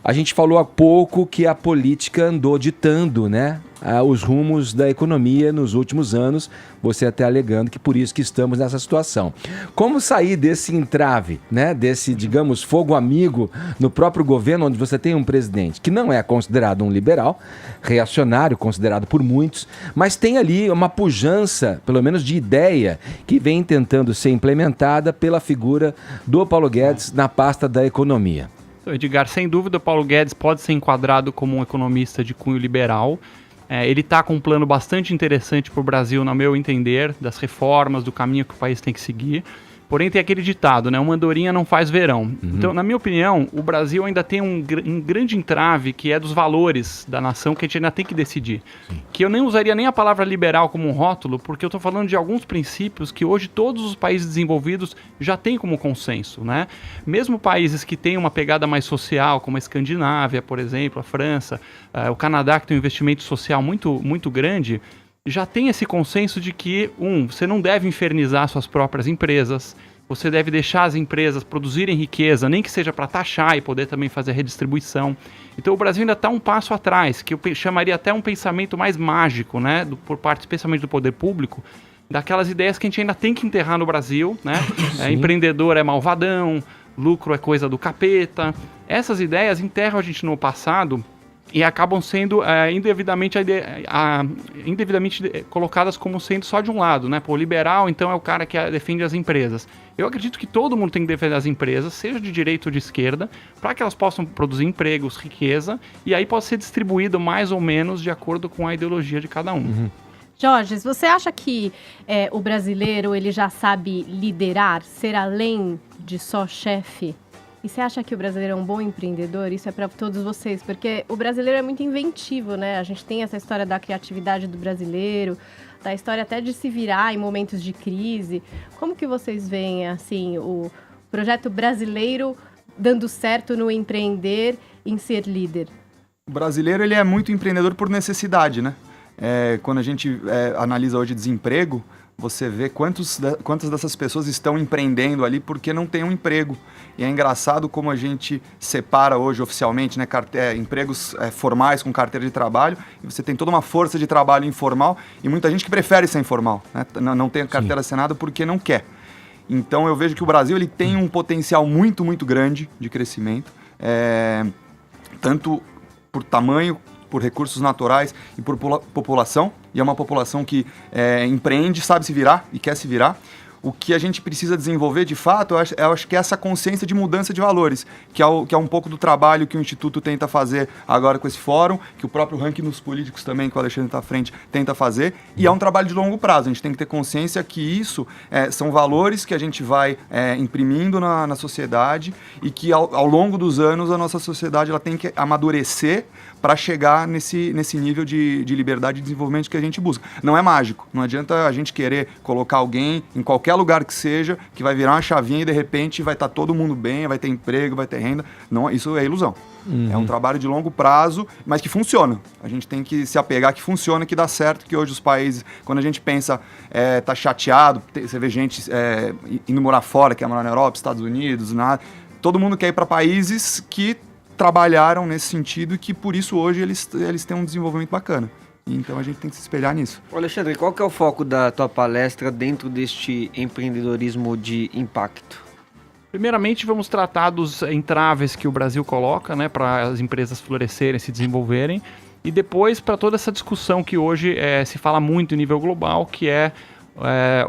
A gente falou há pouco que a política andou ditando, né, os rumos da economia nos últimos anos, você até alegando que por isso que estamos nessa situação. Como sair desse entrave, né, desse, digamos, fogo amigo no próprio governo, onde você tem um presidente que não é considerado um liberal, reacionário, considerado por muitos, mas tem ali uma pujança, pelo menos de ideia, que vem tentando ser implementada pela figura do Paulo Guedes na pasta da economia. Edgar, sem dúvida o Paulo Guedes pode ser enquadrado como um economista de cunho liberal. Ele está com um plano bastante interessante para o Brasil, no meu entender, das reformas, do caminho que o país tem que seguir. Porém, tem aquele ditado, né? Uma andorinha não faz verão. Então, na minha opinião, o Brasil ainda tem um grande entrave, que é dos valores da nação, que a gente ainda tem que decidir. Que eu nem usaria nem a palavra liberal como um rótulo, porque eu estou falando de alguns princípios que hoje todos os países desenvolvidos já têm como consenso, né? Mesmo países que têm uma pegada mais social, como a Escandinávia, por exemplo, a França, o Canadá, que tem um investimento social muito, muito grande, já tem esse consenso de que, você não deve infernizar suas próprias empresas, você deve deixar as empresas produzirem riqueza, nem que seja para taxar e poder também fazer a redistribuição. Então o Brasil ainda está um passo atrás, que eu chamaria até um pensamento mais mágico, né, por parte especialmente do poder público, daquelas ideias que a gente ainda tem que enterrar no Brasil, né? Empreendedor é malvadão, lucro é coisa do capeta. Essas ideias enterram a gente no passado e acabam sendo indevidamente colocadas como sendo só de um lado, né? Pô, liberal, então, é o cara que defende as empresas. Eu acredito que todo mundo tem que defender as empresas, seja de direita ou de esquerda, para que elas possam produzir empregos, riqueza, e aí pode ser distribuído mais ou menos de acordo com a ideologia de cada um. Jorge, você acha que o brasileiro ele já sabe liderar, ser além de só chefe? E você acha que o brasileiro é um bom empreendedor? Isso é para todos vocês, porque o brasileiro é muito inventivo, né? A gente tem essa história da criatividade do brasileiro, da história até de se virar em momentos de crise. Como que vocês veem, assim, o projeto brasileiro dando certo no empreender, em ser líder? O brasileiro ele é muito empreendedor por necessidade, né? Quando a gente analisa hoje desemprego, você vê quantas dessas pessoas estão empreendendo ali porque não tem um emprego. E é engraçado como a gente separa hoje oficialmente, né, empregos formais com carteira de trabalho, e você tem toda uma força de trabalho informal e muita gente que prefere ser informal, né, não tem a carteira assinada porque não quer. Então eu vejo que o Brasil ele tem um potencial muito, muito grande de crescimento, tanto por tamanho, por recursos naturais e por população, e é uma população que empreende, sabe se virar e quer se virar. O que a gente precisa desenvolver, de fato, eu acho que é essa consciência de mudança de valores, que é um pouco do trabalho que o Instituto tenta fazer agora com esse fórum, que o próprio ranking dos políticos também, que o Alexandre está à frente, tenta fazer, e é um trabalho de longo prazo. A gente tem que ter consciência que isso são valores que a gente vai imprimindo na sociedade e que ao longo dos anos a nossa sociedade ela tem que amadurecer para chegar nesse nível de liberdade e desenvolvimento que a gente busca. Não é mágico, não adianta a gente querer colocar alguém em qualquer lugar que seja, que vai virar uma chavinha e de repente vai estar todo mundo bem, vai ter emprego, vai ter renda. Não, isso é ilusão. É um trabalho de longo prazo, mas que funciona. A gente tem que se apegar que funciona, que dá certo, que hoje os países, quando a gente pensa, tá chateado, você vê gente indo morar fora, quer morar na Europa, Estados Unidos, todo mundo quer ir para países que trabalharam nesse sentido e que por isso hoje eles têm um desenvolvimento bacana. Então a gente tem que se espelhar nisso. Alexandre, qual que é o foco da tua palestra dentro deste empreendedorismo de impacto? Primeiramente, vamos tratar dos entraves que o Brasil coloca, né, para as empresas florescerem, se desenvolverem, e depois para toda essa discussão que hoje se fala muito em nível global, que é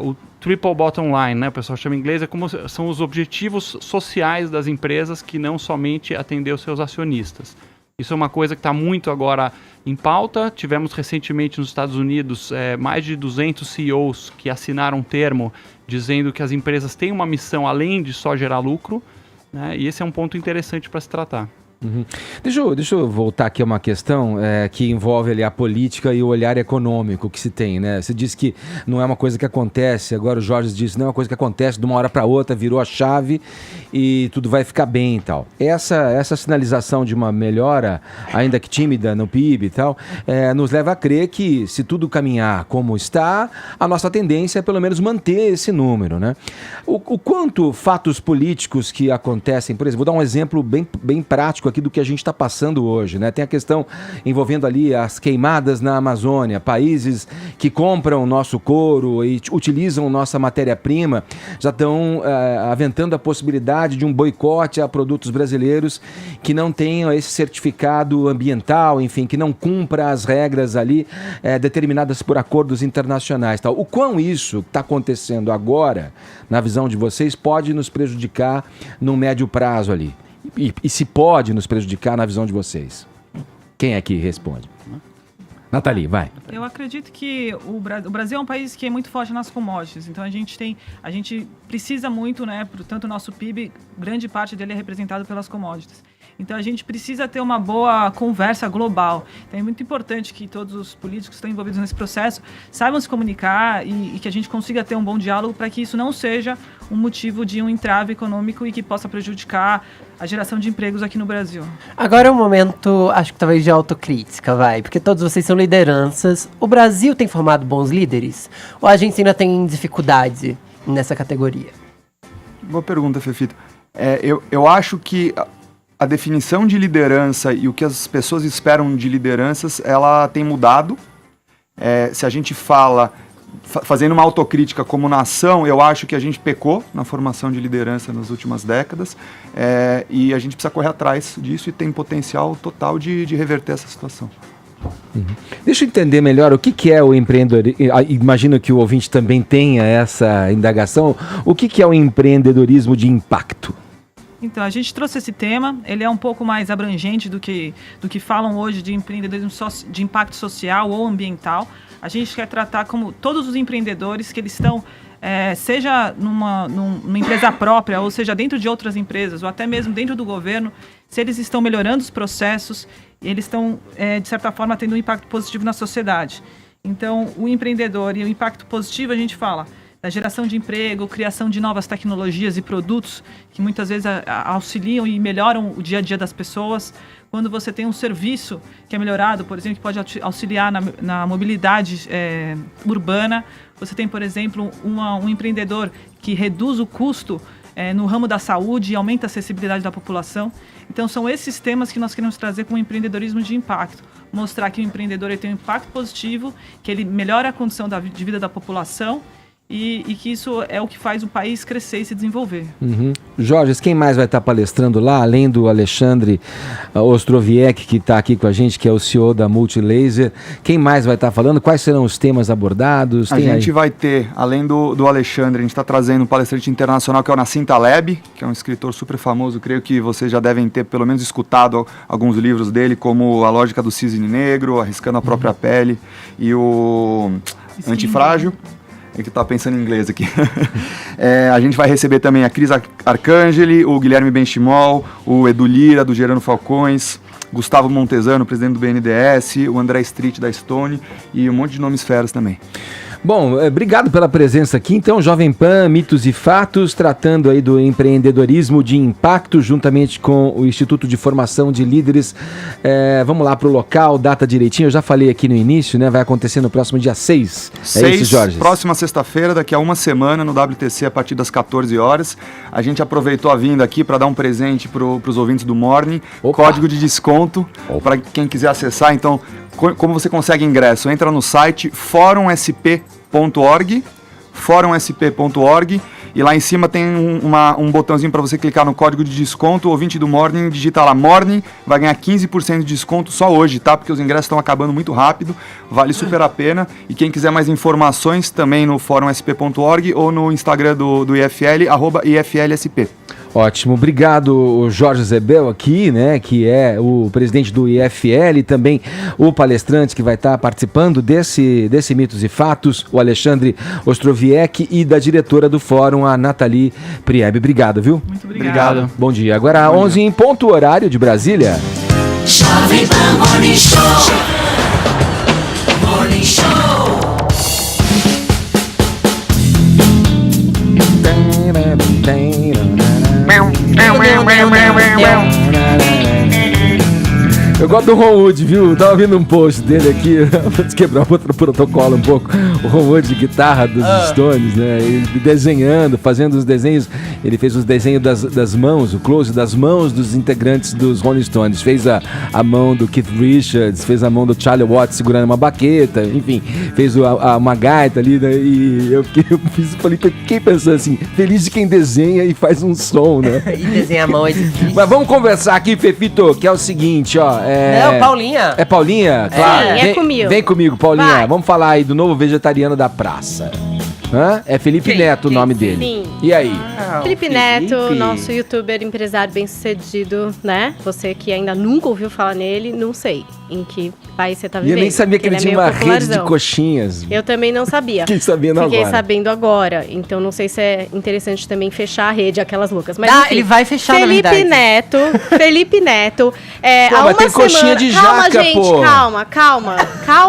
o triple bottom line, né? O pessoal chama em inglês, como são os objetivos sociais das empresas que não somente atender os seus acionistas. Isso é uma coisa que está muito agora em pauta. Tivemos recentemente nos Estados Unidos mais de 200 CEOs que assinaram um termo dizendo que as empresas têm uma missão além de só gerar lucro, né? E esse é um ponto interessante para se tratar. Deixa eu voltar aqui a uma questão que envolve ali a política e o olhar econômico que se tem, né? Você disse que não é uma coisa que acontece, agora o Jorge disse, não é uma coisa que acontece de uma hora para outra, virou a chave e tudo vai ficar bem e tal. Essa sinalização de uma melhora, ainda que tímida no PIB e tal, nos leva a crer que se tudo caminhar como está, a nossa tendência é pelo menos manter esse número, né? O quanto fatos políticos que acontecem, por exemplo, vou dar um exemplo bem prático aqui do que a gente está passando hoje, né? Tem a questão envolvendo ali as queimadas na Amazônia, países que compram nosso couro e utilizam nossa matéria-prima, já estão aventando a possibilidade de um boicote a produtos brasileiros que não tenham esse certificado ambiental, enfim, que não cumpra as regras ali determinadas por acordos internacionais, tal. O quão isso está acontecendo agora, na visão de vocês, pode nos prejudicar no médio prazo ali? E se pode nos prejudicar na visão de vocês? Quem é que responde? Nathalie, vai. Eu acredito que o Brasil é um país que é muito forte nas commodities, então a gente precisa muito, né, tanto o nosso PIB, grande parte dele é representado pelas commodities. Então a gente precisa ter uma boa conversa global. Então é muito importante que todos os políticos que estão envolvidos nesse processo saibam se comunicar e que a gente consiga ter um bom diálogo para que isso não seja um motivo de um entrave econômico e que possa prejudicar a geração de empregos aqui no Brasil. Agora é um momento, acho que talvez de autocrítica, porque todos vocês são lideranças. O Brasil tem formado bons líderes? Ou a gente ainda tem dificuldade nessa categoria? Boa pergunta, Fefito. Eu acho que a definição de liderança e o que as pessoas esperam de lideranças, ela tem mudado. Se a gente fala, fazendo uma autocrítica como nação, eu acho que a gente pecou na formação de liderança nas últimas décadas, e a gente precisa correr atrás disso e tem potencial total de reverter essa situação. Deixa eu entender melhor o que é o empreendedorismo. Imagino que o ouvinte também tenha essa indagação. O que é o empreendedorismo de impacto? Então, a gente trouxe esse tema, ele é um pouco mais abrangente do que falam hoje de empreendedorismo de impacto social ou ambiental. A gente quer tratar como todos os empreendedores que eles estão, seja numa empresa própria, ou seja dentro de outras empresas, ou até mesmo dentro do governo, se eles estão melhorando os processos, eles estão, de certa forma, tendo um impacto positivo na sociedade. Então, o empreendedor e o impacto positivo, a gente fala, da geração de emprego, criação de novas tecnologias e produtos que muitas vezes auxiliam e melhoram o dia a dia das pessoas. Quando você tem um serviço que é melhorado, por exemplo, que pode auxiliar na mobilidade urbana. Você tem, por exemplo, um empreendedor que reduz o custo no ramo da saúde e aumenta a acessibilidade da população. Então, são esses temas que nós queremos trazer como empreendedorismo de impacto. Mostrar que o empreendedor ele tem um impacto positivo, que ele melhora a condição de vida da população e que isso é o que faz o país crescer e se desenvolver. Uhum. Jorge, quem mais vai estar palestrando lá, além do Alexandre Ostrowiecki, que está aqui com a gente, que é o CEO da Multilaser? Quem mais vai estar falando? Quais serão os temas abordados? A gente vai ter, além do Alexandre, a gente está trazendo um palestrante internacional que é o Nassim Taleb, que é um escritor super famoso. Creio que vocês já devem ter pelo menos escutado alguns livros dele, como A Lógica do Cisne Negro, Arriscando a Própria Pele e o Antifrágil. É que tá pensando em inglês aqui. A gente vai receber também a Cris Arcangeli, o Guilherme Benchimol, o Edu Lira, do Gerando Falcões, Gustavo Montesano, presidente do BNDES, o André Street, da Stone, e um monte de nomes feras também. Bom, obrigado pela presença aqui. Então, Jovem Pan, Mitos e Fatos, tratando aí do empreendedorismo de impacto, juntamente com o Instituto de Formação de Líderes. Vamos lá para o local, data direitinho. Eu já falei aqui no início, né? Vai acontecer no próximo dia 6. É isso, Jorge? Próxima sexta-feira, daqui a uma semana, no WTC, a partir das 14 horas. A gente aproveitou a vinda aqui para dar um presente para os ouvintes do Morning. Opa. Código de desconto para quem quiser acessar. Então, como você consegue ingresso? Entra no site forumsp.org, e lá em cima tem um botãozinho para você clicar no código de desconto. O ouvinte do Morning digita lá Morning, vai ganhar 15% de desconto só hoje, tá? Porque os ingressos estão acabando muito rápido, vale super a pena. E quem quiser mais informações também no forumsp.org ou no Instagram do IFL, @IFLSP. Ótimo, obrigado Jorge Zebel aqui, né, que é o presidente do IFL, e também o palestrante que vai estar participando desse Mitos e Fatos, o Alexandre Ostrowiecki, e da diretora do fórum, a Nathalie Priebe. Obrigado, viu? Muito obrigado. Bom dia. Agora 11 em ponto, horário de Brasília. Jovem Pan Morning Show. Morning Show. Eu gosto do Ron Wood, viu? Tava vendo um post dele aqui, vou quebrar outro protocolo um pouco. O Ron Wood de guitarra dos Stones, né? Ele desenhando, fazendo os desenhos. Ele fez os desenhos das mãos, o close das mãos dos integrantes dos Rolling Stones. Fez a mão do Keith Richards, fez a mão do Charlie Watts segurando uma baqueta, enfim, fez uma gaita ali, né? E eu fiquei pensando assim, feliz de quem desenha e faz um som, né? E desenhar a mão é difícil. Mas vamos conversar aqui, Fefito, que é o seguinte, ó. Não, Paulinha. É Paulinha? Claro. Sim, é comigo. Vem comigo, Paulinha. Vai. Vamos falar aí do novo vegetariano da praça. É Felipe Neto o nome dele. Sim. E aí? Felipe Neto, nosso youtuber, empresário bem-sucedido, né? Você que ainda nunca ouviu falar nele, não sei em que país você tá E vivendo. eu nem sabia que ele tinha uma rede de coxinhas. Eu também não sabia. Fiquei sabendo agora. Fiquei sabendo agora. Então não sei se é interessante também fechar a rede, aquelas loucas. Mas enfim, ele vai fechar, na verdade. Felipe Neto. Pô, há mas uma tem coxinha semana... de Calma, jaca, gente, pô. calma.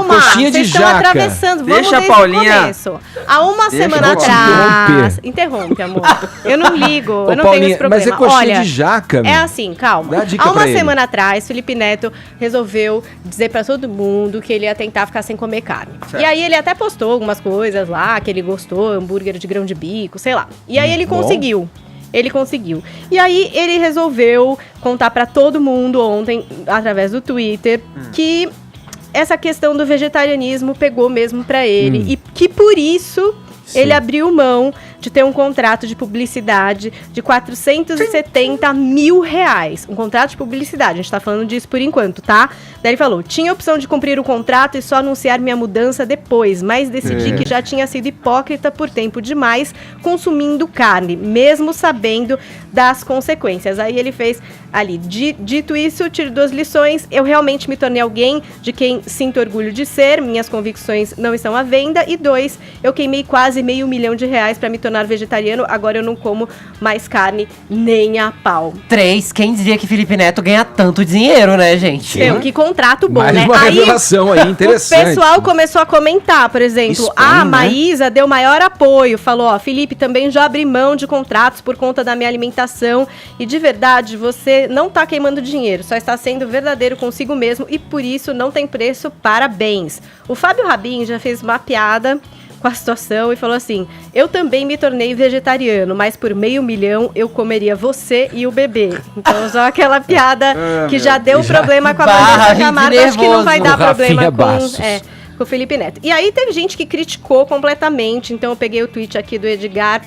Coxinha de Vocês estão jaca. atravessando. Deixa Vamos a desde o Paulinha. começo. Há uma semana eu vou te atrás... Interrompe, amor. Eu não ligo, Ô, eu não Paulinha, tenho esse problema. mas é coxinha Olha, de jaca, meu. é assim, calma. Dá a dica Há uma pra ele. semana atrás, Felipe Neto resolveu dizer pra todo mundo que ele ia tentar ficar sem comer carne. Certo. E aí ele até postou algumas coisas lá, que ele gostou, hambúrguer de grão de bico, sei lá. E aí ele Bom. conseguiu. Ele conseguiu. E aí ele resolveu contar pra todo mundo ontem, através do Twitter, que essa questão do vegetarianismo pegou mesmo pra ele. E que por isso ele abriu mão de ter um contrato de publicidade de R$470 mil. Um contrato de publicidade, a gente tá falando disso por enquanto, tá? Daí ele falou, tinha a opção de cumprir o contrato e só anunciar minha mudança depois, mas decidi que já tinha sido hipócrita por tempo demais consumindo carne, mesmo sabendo das consequências. Aí ele fez ali. Dito isso, tiro 2 lições. Eu realmente me tornei alguém de quem sinto orgulho de ser. Minhas convicções não estão à venda. E 2, eu queimei quase R$500 mil para me tornar vegetariano. Agora eu não como mais carne nem a pau. 3, quem diria que Felipe Neto ganha tanto dinheiro, né, gente? Meu, que contrato bom, Mais né? uma revelação aí, interessante. O pessoal começou a comentar, por exemplo, a Maísa deu maior apoio, falou, ó, Felipe, também já abri mão de contratos por conta da minha alimentação e de verdade, você não tá queimando dinheiro, só está sendo verdadeiro consigo mesmo e por isso não tem preço, parabéns. O Fábio Rabin já fez uma piada com a situação e falou assim, eu também me tornei vegetariano, mas por R$500 mil eu comeria você e o bebê. Então só aquela piada que já deu problema com a Vanessa Camargo, acho que não vai dar problema com o Felipe Neto. E aí teve gente que criticou completamente, então eu peguei o tweet aqui do Edgar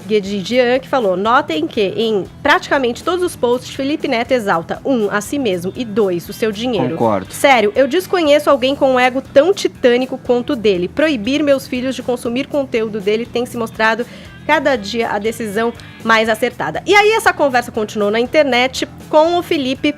Guedidian, que falou, notem que em praticamente todos os posts, Felipe Neto exalta, 1, a si mesmo, e 2, o seu dinheiro. Concordo. Sério, eu desconheço alguém com um ego tão titânico quanto o dele. Proibir meus filhos de consumir conteúdo dele tem se mostrado cada dia a decisão mais acertada. E aí essa conversa continuou na internet com o Felipe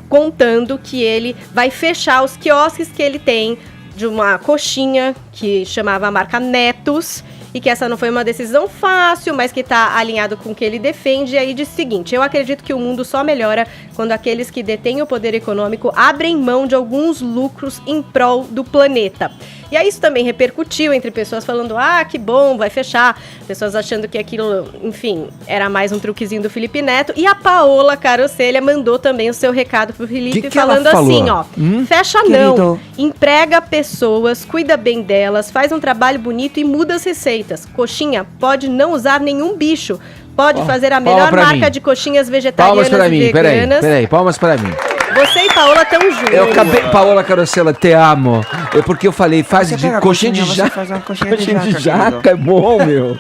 contando que ele vai fechar os quiosques que ele tem de uma coxinha que chamava a marca Netos, e que essa não foi uma decisão fácil, mas que está alinhado com o que ele defende. E aí diz o seguinte, eu acredito que o mundo só melhora quando aqueles que detêm o poder econômico abrem mão de alguns lucros em prol do planeta. E aí isso também repercutiu entre pessoas falando, que bom, vai fechar. Pessoas achando que aquilo, enfim, era mais um truquezinho do Felipe Neto. E a Paola Carocelha mandou também o seu recado pro Felipe, falando assim, ó, fecha não, emprega pessoas, cuida bem delas, faz um trabalho bonito e muda as receitas. Coxinha pode não usar nenhum bicho, pode fazer a melhor marca de coxinhas vegetarianas e veganas. Peraí, palmas pra mim. Você e Paola estão juntos. Eu acabei, Paola Carosella, te amo. É porque eu falei, faz de coxinha de jaca. Coxinha de jaca é bom, meu.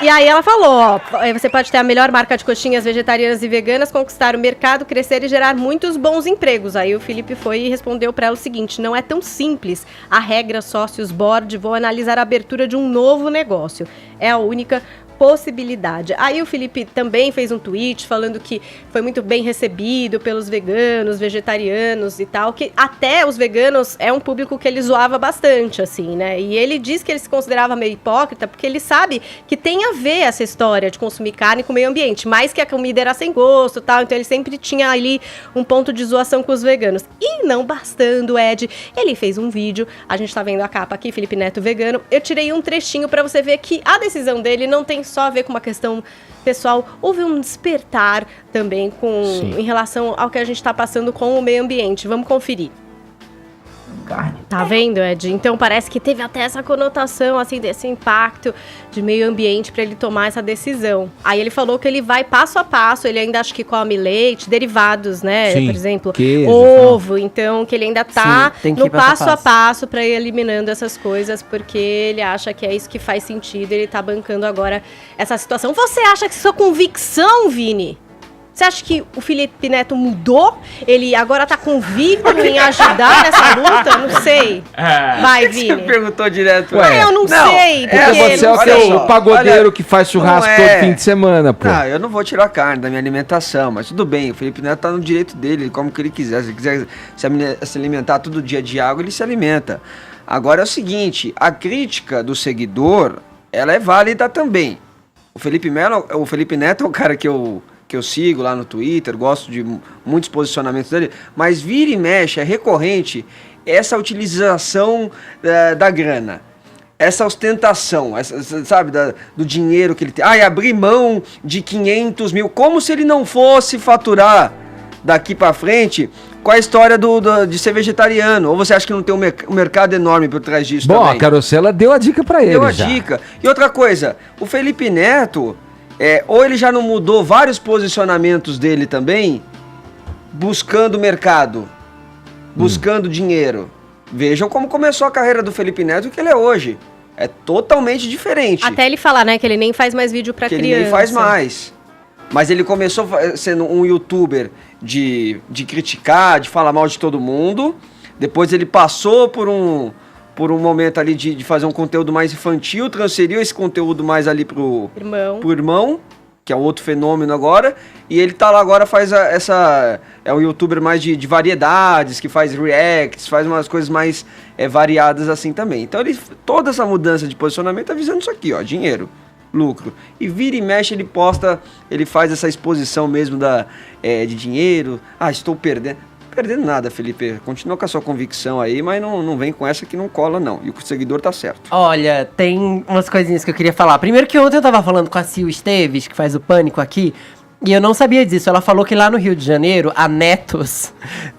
E aí ela falou, ó, você pode ter a melhor marca de coxinhas vegetarianas e veganas, conquistar o mercado, crescer e gerar muitos bons empregos. Aí o Felipe foi e respondeu para ela o seguinte, não é tão simples. A regra sócios board, vou analisar a abertura de um novo negócio. É a única possibilidade. Aí o Felipe também fez um tweet falando que foi muito bem recebido pelos veganos, vegetarianos e tal, que até os veganos é um público que ele zoava bastante, assim, né? E ele diz que ele se considerava meio hipócrita porque ele sabe que tem a ver essa história de consumir carne com o meio ambiente, mais que a comida era sem gosto e tal, então ele sempre tinha ali um ponto de zoação com os veganos. E não bastando, Ed, ele fez um vídeo, a gente tá vendo a capa aqui, Felipe Neto vegano, eu tirei um trechinho pra você ver que a decisão dele não tem só a ver com uma questão pessoal, houve um despertar também em relação ao que a gente está passando com o meio ambiente. Vamos conferir. Tá vendo, Ed? Então parece que teve até essa conotação, assim, desse impacto de meio ambiente para ele tomar essa decisão. Aí ele falou que ele vai passo a passo, ele ainda acho que come leite, derivados, né? Sim, por exemplo, queijo, ovo. Então que ele ainda tá no passo a passo. passo para ir eliminando essas coisas, porque ele acha que é isso que faz sentido, ele tá bancando agora essa situação. Você acha que sua convicção, Vini? Você acha que o Felipe Neto mudou? Ele agora tá convicto em ajudar nessa luta? Não sei. Vai, Vini. Você perguntou direto. Eu não sei. Porque você é o pagodeiro que faz churrasco todo fim de semana, pô. Não, eu não vou tirar a carne da minha alimentação, mas tudo bem, o Felipe Neto tá no direito dele, ele come o que ele quiser. Se ele quiser se alimentar todo dia de água, ele se alimenta. Agora é o seguinte, a crítica do seguidor, ela é válida também. O Felipe Neto é o cara que eu sigo lá no Twitter, gosto de muitos posicionamentos dele, mas vira e mexe, é recorrente essa utilização da grana, essa ostentação, sabe, do dinheiro que ele tem. Abrir mão de 500 mil, como se ele não fosse faturar daqui pra frente com a história de ser vegetariano. Ou você acha que não tem um mercado enorme por trás disso também? Bom, a Carosella deu a dica pra ele. Deu a dica. E outra coisa, o Felipe Neto... ou ele já não mudou vários posicionamentos dele também, buscando mercado, buscando dinheiro. Vejam como começou a carreira do Felipe Neto e que ele é hoje. É totalmente diferente. Até ele falar, né, que ele nem faz mais vídeo pra criança. Ele nem faz mais. Mas ele começou sendo um youtuber de criticar, de falar mal de todo mundo. Depois ele passou por um momento ali de fazer um conteúdo mais infantil, transferiu esse conteúdo mais ali pro irmão, que é outro fenômeno agora, e ele tá lá agora, faz é um youtuber mais de variedades, que faz reacts, faz umas coisas mais variadas assim também. Então toda essa mudança de posicionamento tá visando isso aqui, ó, dinheiro, lucro. E vira e mexe, ele posta, ele faz essa exposição mesmo de dinheiro. Estou perdendo. Perdendo nada, Felipe. Continua com a sua convicção aí, mas não vem com essa que não cola, não. E o seguidor tá certo. Olha, tem umas coisinhas que eu queria falar. Primeiro que ontem eu tava falando com a Sil Esteves, que faz o Pânico aqui, e eu não sabia disso. Ela falou que lá no Rio de Janeiro, a Netos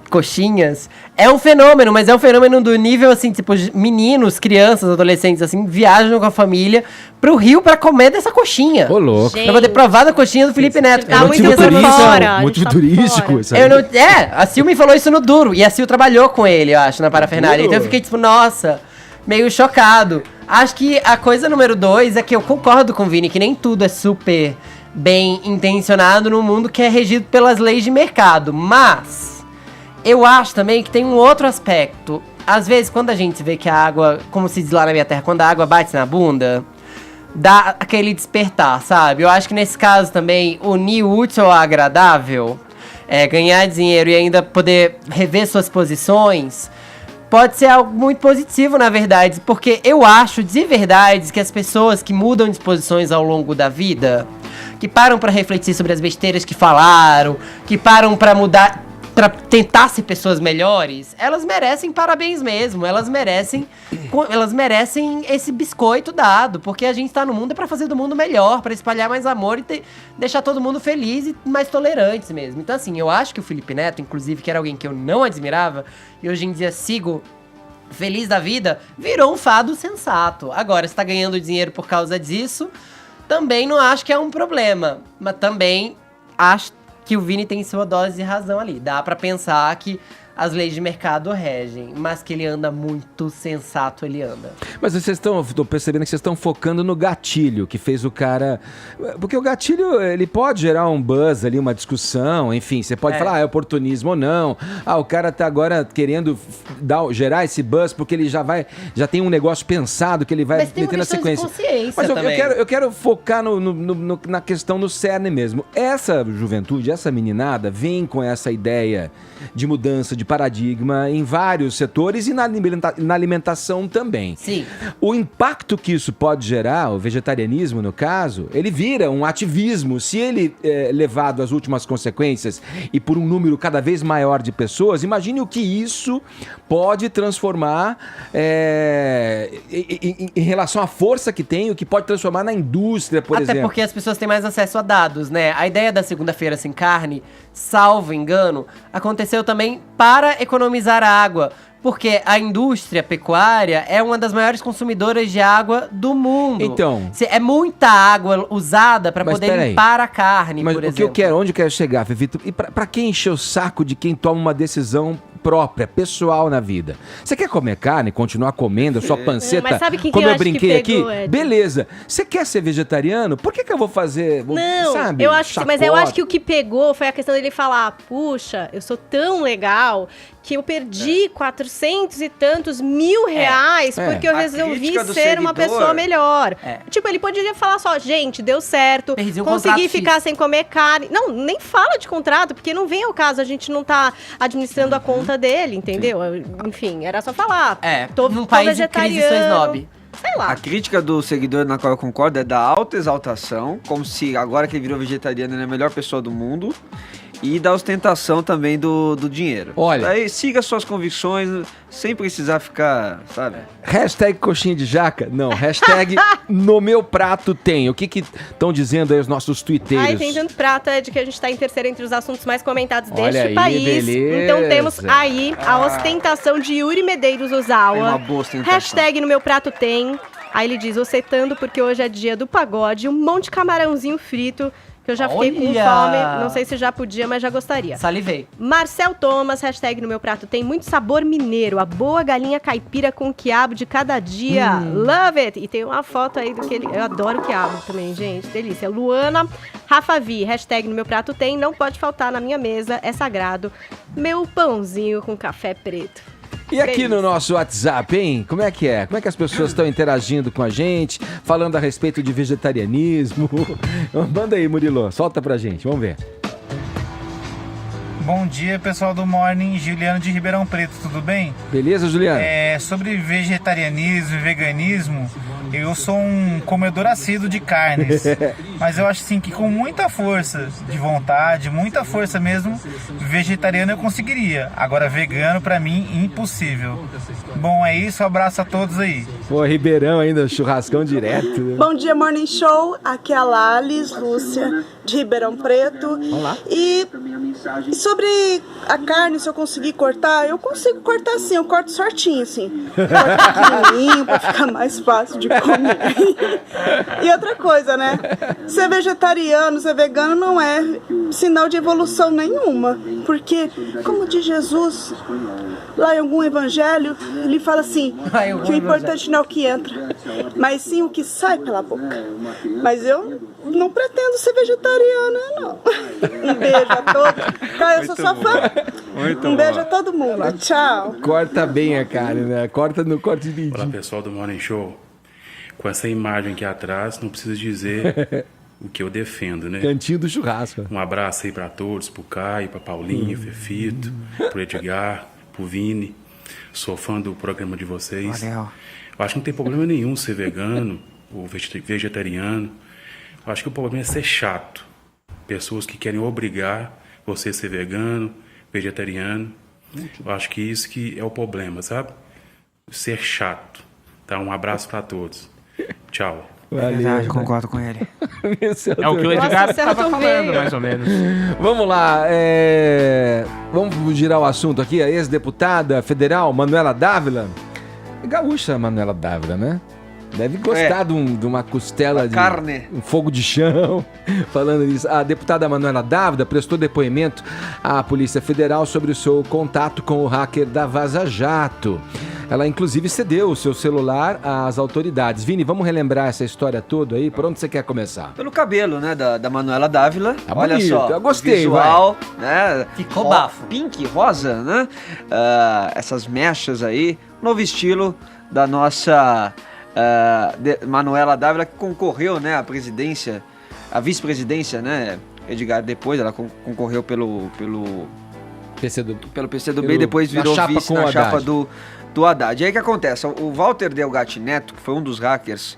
Coxinhas é um fenômeno, mas é um fenômeno do nível, assim, tipo, meninos, crianças, adolescentes, assim, viajam com a família pro Rio pra comer dessa coxinha. Ô, louco. Pra poder provar da coxinha do Felipe Neto. Tá muito fora. Motivo turístico. Isso aí. A Sil me falou isso no Duro, e a Sil trabalhou com ele, eu acho, na parafernália. Então eu fiquei, tipo, nossa, meio chocado. Acho que a coisa número 2 é que eu concordo com o Vini, que nem tudo é super bem intencionado no mundo que é regido pelas leis de mercado, mas eu acho também que tem um outro aspecto. Às vezes, quando a gente vê que a água, como se diz lá na minha terra, quando a água bate na bunda, dá aquele despertar, sabe? Eu acho que nesse caso também, unir o útil ao agradável, ganhar dinheiro e ainda poder rever suas posições, pode ser algo muito positivo, na verdade, porque eu acho de verdade que as pessoas que mudam de posições ao longo da vida, que param pra refletir sobre as besteiras que falaram, que param pra mudar, pra tentar ser pessoas melhores, elas merecem parabéns mesmo, elas merecem esse biscoito dado, porque a gente tá no mundo pra fazer do mundo melhor, pra espalhar mais amor e deixar todo mundo feliz e mais tolerantes mesmo. Então assim, eu acho que o Felipe Neto, inclusive, que era alguém que eu não admirava, e hoje em dia sigo feliz da vida, virou um fado sensato. Agora, se tá ganhando dinheiro por causa disso, também não acho que é um problema, mas também acho que o Vini tem sua dose de razão ali. Dá pra pensar que as leis de mercado regem, mas que ele anda muito sensato, ele anda. Mas tô percebendo que vocês estão focando no gatilho que fez o cara... Porque o gatilho, ele pode gerar um buzz ali, uma discussão, enfim, você pode falar, é oportunismo ou não. O cara tá agora querendo gerar esse buzz porque ele já tem um negócio pensado que ele vai meter na sequência. Mas eu quero focar na questão no cerne mesmo. Essa juventude, essa meninada, vem com essa ideia de mudança de paradigma em vários setores e na alimentação também. Sim. O impacto que isso pode gerar, o vegetarianismo no caso, ele vira um ativismo. Se ele é levado às últimas consequências e por um número cada vez maior de pessoas, imagine o que isso pode transformar em relação à força que tem, o que pode transformar na indústria, por exemplo. Até porque as pessoas têm mais acesso a dados, né? A ideia da segunda-feira sem carne, salvo engano, aconteceu também para economizar água, porque a indústria pecuária é uma das maiores consumidoras de água do mundo. Então, é muita água usada para poder limpar a carne, mas por exemplo. Onde eu quero chegar, Fefito? E para quem encher o saco de quem toma uma decisão própria, pessoal na vida. Você quer comer carne, continuar comendo a sua panceta, mas sabe quem como que eu acho brinquei que pegou, aqui? Ed? Beleza. Você quer ser vegetariano? Por que eu vou fazer, Não, sabe? eu acho, mas eu acho que o que pegou foi a questão dele falar, puxa, eu sou tão legal que eu perdi 400 e tantos mil reais porque eu resolvi ser uma pessoa melhor. Tipo, ele poderia falar só, gente, deu certo, consegui ficar sem comer carne. Não, nem fala de contrato, porque não vem ao caso, a gente não tá administrando a conta dele, entendeu? Enfim, era só falar. Num país de crise sou snob. Sei lá. A crítica do seguidor na qual eu concordo é da autoexaltação, como se agora que ele virou vegetariano ele é a melhor pessoa do mundo. E da ostentação também do dinheiro. Olha. Aí siga suas convicções sem precisar ficar, sabe? Hashtag coxinha de jaca? Não, hashtag no meu prato tem. O que estão dizendo aí os nossos twitteiros? Ai, tem tanto prato, de que a gente tá em terceiro entre os assuntos mais comentados Olha deste aí, país. beleza. Então temos aí a ostentação de Yuri Medeiros Ozawa. É uma boa ostentação. Hashtag no meu prato tem. Aí ele diz, ostentando porque hoje é dia do pagode, um monte de camarãozinho frito, que eu já fiquei com fome, não sei se já podia, mas já gostaria. Salivei. Marcel Thomas, hashtag no meu prato tem muito sabor mineiro, a boa galinha caipira com quiabo de cada dia. Love it! E tem uma foto aí do que ele... Eu adoro quiabo também, gente, delícia. Luana Rafa Vi, hashtag no meu prato tem, não pode faltar na minha mesa, é sagrado, meu pãozinho com café preto. E aqui no nosso WhatsApp, hein? Como é que é? Como é que as pessoas estão interagindo com a gente, falando a respeito de vegetarianismo? Manda aí, Murilo, solta pra gente, vamos ver. Bom dia, pessoal do Morning, Juliano de Ribeirão Preto, tudo bem? Beleza, Juliano? Sobre vegetarianismo e veganismo, eu sou um comedor assíduo de carnes, mas eu acho assim que com muita força de vontade, muita força mesmo, vegetariano eu conseguiria. Agora vegano, pra mim, impossível. Bom, é isso, abraço a todos aí. Pô, Ribeirão ainda, churrascão direto. Bom dia, Morning Show, aqui é a Lalis Lúcia, de Ribeirão Preto. Olá. E sobre a carne, se eu conseguir cortar, eu consigo cortar sim, eu corto certinho, assim. Corto pequenininho pra ficar mais fácil de comer. E outra coisa, né? Ser vegetariano, ser vegano não é sinal de evolução nenhuma. Porque, como diz Jesus, lá em algum evangelho, ele fala assim, que o importante não é o que entra, mas sim o que sai pela boca. Mas eu não pretendo ser vegetariana, não. Um beijo a todos. Cara, eu sou sua fã. Um beijo a todo mundo. Tchau. Corta bem a carne, né? Corta no corte de vídeo. Olá, pessoal do Morning Show. Com essa imagem aqui atrás, não preciso dizer o que eu defendo, né? Cantinho do churrasco. Um abraço aí pra todos, pro Caio, pra Paulinho, Fefito, pro Edgar, pro Vini. Sou fã do programa de vocês. Valeu. Eu acho que não tem problema nenhum ser vegano ou vegetariano. Eu acho que o problema é ser chato. Pessoas que querem obrigar você a ser vegano, vegetariano. Eu acho que isso que é o problema, sabe? Ser chato. Tá? Um abraço pra todos. Tchau. Valeu, concordo com ele. É o que o Edgar estava falando, mais ou menos. Vamos lá, vamos girar o assunto aqui. A ex-deputada federal, Manuela Dávila. Gaúcha, Manuela Dávila, né? Deve gostar de uma costela de carne. Um fogo de chão. Falando nisso, a deputada Manuela Dávila prestou depoimento à Polícia Federal sobre o seu contato com o hacker da Vaza Jato. Ela, inclusive, cedeu o seu celular às autoridades. Vini, vamos relembrar essa história toda aí? Por onde você quer começar? Pelo cabelo, né, da Manuela Dávila. Tá Olha bonito, só, eu gostei, visual, né? Ficou bafo. Pink, rosa, né? Essas mechas aí. Novo estilo da nossa Manuela Dávila, que concorreu, né, à presidência, à vice-presidência, né, Edgar, depois ela concorreu pelo PCdoB e depois virou vice na chapa do Haddad. E aí o que acontece? O Walter Delgatti Neto, que foi um dos hackers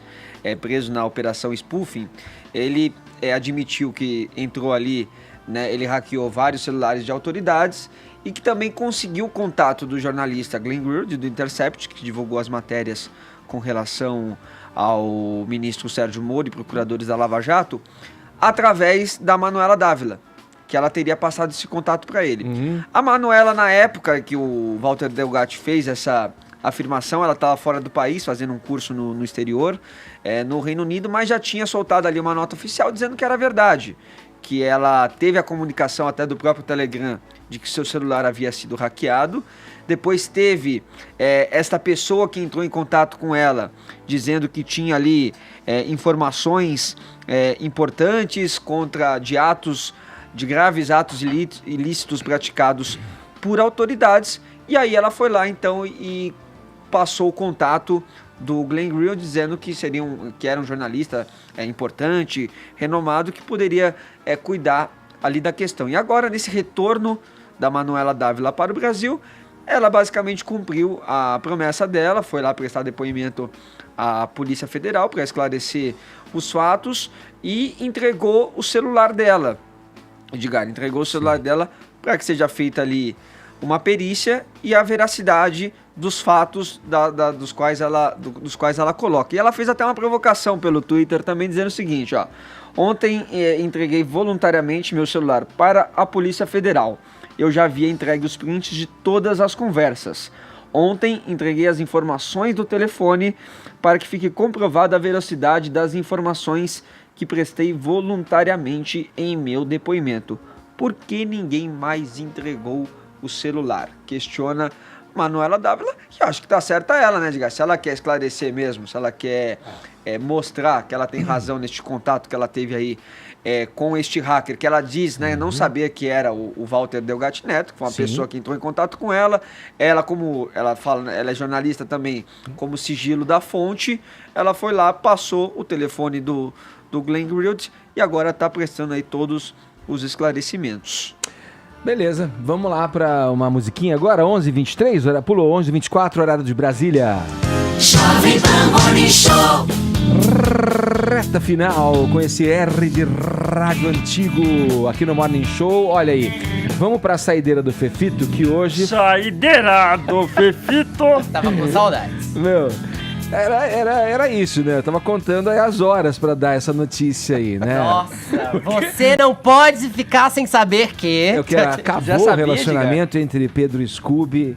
preso na operação Spoofing, ele admitiu que entrou ali, né, ele hackeou vários celulares de autoridades e que também conseguiu o contato do jornalista Glenn Greenwald, do Intercept, que divulgou as matérias com relação ao ministro Sérgio Moro e procuradores da Lava Jato, através da Manuela Dávila, que ela teria passado esse contato para ele. A Manuela, na época que o Walter Delgatti fez essa afirmação, ela estava fora do país, fazendo um curso no exterior, no Reino Unido, mas já tinha soltado ali uma nota oficial dizendo que era verdade, que ela teve a comunicação até do próprio Telegram de que seu celular havia sido hackeado. Depois teve esta pessoa que entrou em contato com ela, dizendo que tinha ali informações importantes de graves atos ilícitos praticados por autoridades. E aí ela foi lá então e passou o contato do Glenn Greenwald, dizendo que era um jornalista importante, renomado, que poderia cuidar ali da questão. E agora, nesse retorno da Manuela Dávila para o Brasil, ela basicamente cumpriu a promessa dela, foi lá prestar depoimento à Polícia Federal para esclarecer os fatos e entregou o celular dela. Edgar, entregou o celular dela para que seja feita ali uma perícia e a veracidade dos fatos dos quais ela coloca. E ela fez até uma provocação pelo Twitter também, dizendo o seguinte, ó: ontem entreguei voluntariamente meu celular para a Polícia Federal. Eu já havia entregue os prints de todas as conversas. Ontem entreguei as informações do telefone para que fique comprovada a veracidade das informações que prestei voluntariamente em meu depoimento. Por que ninguém mais entregou o celular? Questiona Manuela Dávila, que eu acho que tá certa ela, né, Edgar? Se ela quer esclarecer mesmo, se ela quer mostrar que ela tem razão neste contato que ela teve aí com este hacker, que ela diz, né, não sabia que era o Walter Delgatti Neto, que foi uma pessoa que entrou em contato com ela. Ela, como ela fala, ela é jornalista também, como sigilo da fonte, ela foi lá, passou o telefone do Glenn Greenwald e agora está prestando aí todos os esclarecimentos. Beleza, vamos lá para uma musiquinha agora, 11h23, pulou 11h24, horário de Brasília. Jovem Pan Morning Show. Reta final com esse R de rádio antigo aqui no Morning Show. Olha aí, vamos pra saideira do Fefito, que hoje... Saideira do Fefito! Tava com saudades. Meu, era isso, né? Eu tava contando aí as horas pra dar essa notícia aí, né? Nossa, você não pode ficar sem saber que... Acabou o relacionamento entre Pedro Scooby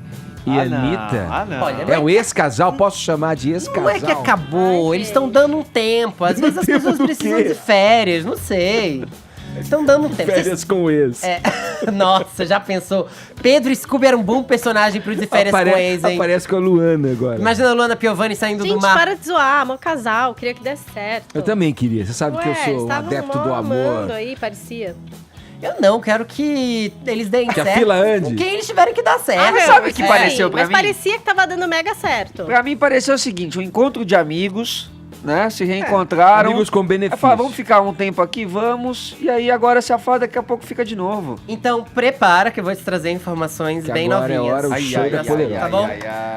e Anitta. Olha, é o ex-casal, posso chamar de ex-casal? Não é que acabou, eles estão dando um tempo. Às vezes as pessoas precisam de férias, não sei. Estão dando um tempo. Férias com o ex. Nossa, já pensou? Pedro Scooby era um bom personagem pro de férias com o ex, hein? Aparece com a Luana agora. Imagina a Luana Piovani saindo do mar. Gente, para de zoar, meu casal, queria que desse certo. Eu também queria, você sabe que eu sou um adepto do amor. Aí, parecia. Eu não, quero que eles deem certo. Que a fila ande. Que eles tiverem que dar certo. Sabe o que pareceu pra mas mim? parecia que tava dando mega certo. Pra mim pareceu o seguinte, um encontro de amigos, né? Se reencontraram. Amigos com benefício. Falaram, vamos ficar um tempo aqui, vamos. E aí agora se afasta, daqui a pouco fica de novo. Então prepara que eu vou te trazer informações Que bem agora novinhas. é hora, o show da Poderosa. Tá bom?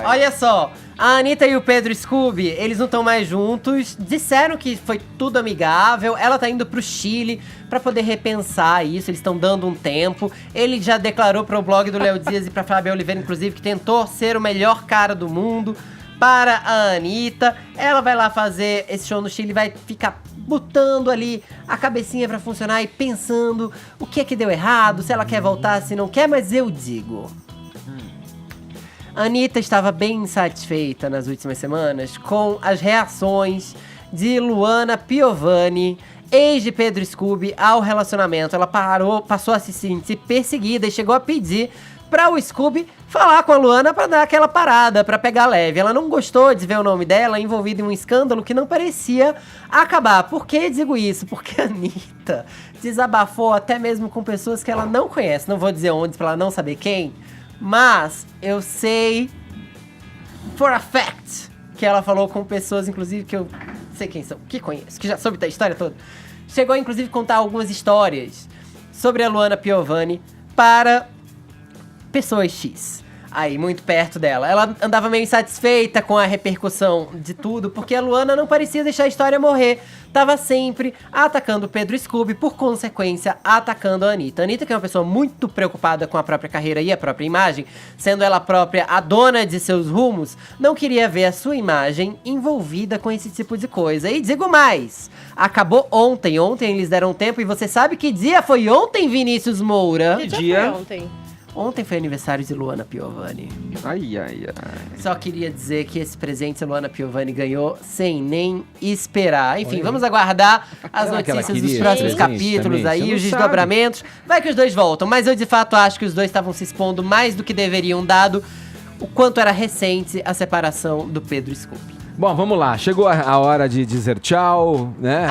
Olha só, a Anitta e o Pedro Scooby, eles não estão mais juntos. Disseram que foi tudo amigável. Ela tá indo pro Chile pra poder repensar isso. Eles estão dando um tempo. Ele já declarou pro blog do Léo Dias e pra Fábio Oliveira, inclusive, que tentou ser o melhor cara do mundo para a Anitta. Ela vai lá fazer esse show no Chile, vai ficar botando ali a cabecinha pra funcionar e pensando o que é que deu errado, se ela quer voltar, se não quer, mas eu digo... A Anitta estava bem insatisfeita nas últimas semanas com as reações de Luana Piovani, ex de Pedro Scooby, ao relacionamento. Ela passou a se sentir perseguida e chegou a pedir para o Scooby falar com a Luana para dar aquela parada, para pegar leve. Ela não gostou de ver o nome dela envolvida em um escândalo que não parecia acabar. Por que digo isso? Porque a Anitta desabafou até mesmo com pessoas que ela não conhece. Não vou dizer onde para ela não saber quem, mas eu sei for a fact que ela falou com pessoas, inclusive, que eu sei quem são, que conheço, que já soube da história toda. Chegou, inclusive, a contar algumas histórias sobre a Luana Piovani para pessoas X, aí muito perto dela. Ela andava meio insatisfeita com a repercussão de tudo, porque a Luana não parecia deixar a história morrer. Tava sempre atacando o Pedro Scooby, por consequência, atacando a Anitta. A Anitta, que é uma pessoa muito preocupada com a própria carreira e a própria imagem, sendo ela própria a dona de seus rumos, não queria ver a sua imagem envolvida com esse tipo de coisa. E digo mais, acabou ontem. Ontem eles deram tempo, e você sabe que dia foi ontem, Vinícius Moura? Que dia foi ontem? Ontem foi aniversário de Luana Piovani. Ai. Só queria dizer que esse presente a Luana Piovani ganhou sem nem esperar. Enfim, vamos aguardar as notícias dos próximos capítulos aí, os desdobramentos. Vai que os dois voltam, mas eu de fato acho que os dois estavam se expondo mais do que deveriam, dado o quanto era recente a separação do Pedro Scooby. Bom, vamos lá. Chegou a hora de dizer tchau, né?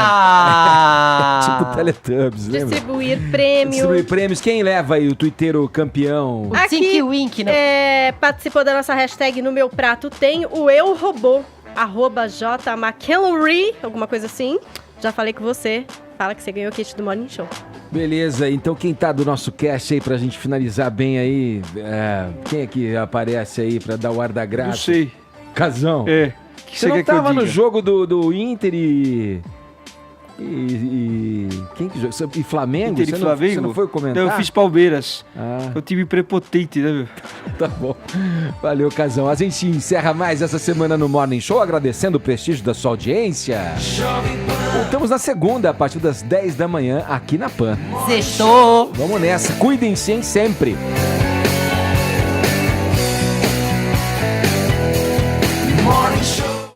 Tipo Teletubbies, lembra? Distribuir prêmios. Distribuir prêmios. Quem leva aí o twitteiro campeão? O Tinky Wink, né? Participou da nossa hashtag No Meu Prato tem o Eu Robô, @JMcKellery, alguma coisa assim. Já falei com você. Fala que você ganhou o kit do Morning Show. Beleza, então quem tá do nosso cast aí pra gente finalizar bem aí, quem é que aparece aí pra dar o ar da graça? Não sei. Casão. Que você não tava no jogo do Inter e quem que jogou? E Flamengo? Inter e Flamengo? Você não foi comentar? Não, eu fiz Palmeiras. É um time prepotente, né, meu? Tá bom. Valeu, Casão. A gente encerra mais essa semana no Morning Show, agradecendo o prestígio da sua audiência. Voltamos na segunda, a partir das 10 da manhã, aqui na PAN. Sextou! Vamos nessa. Cuidem-se, hein, sempre.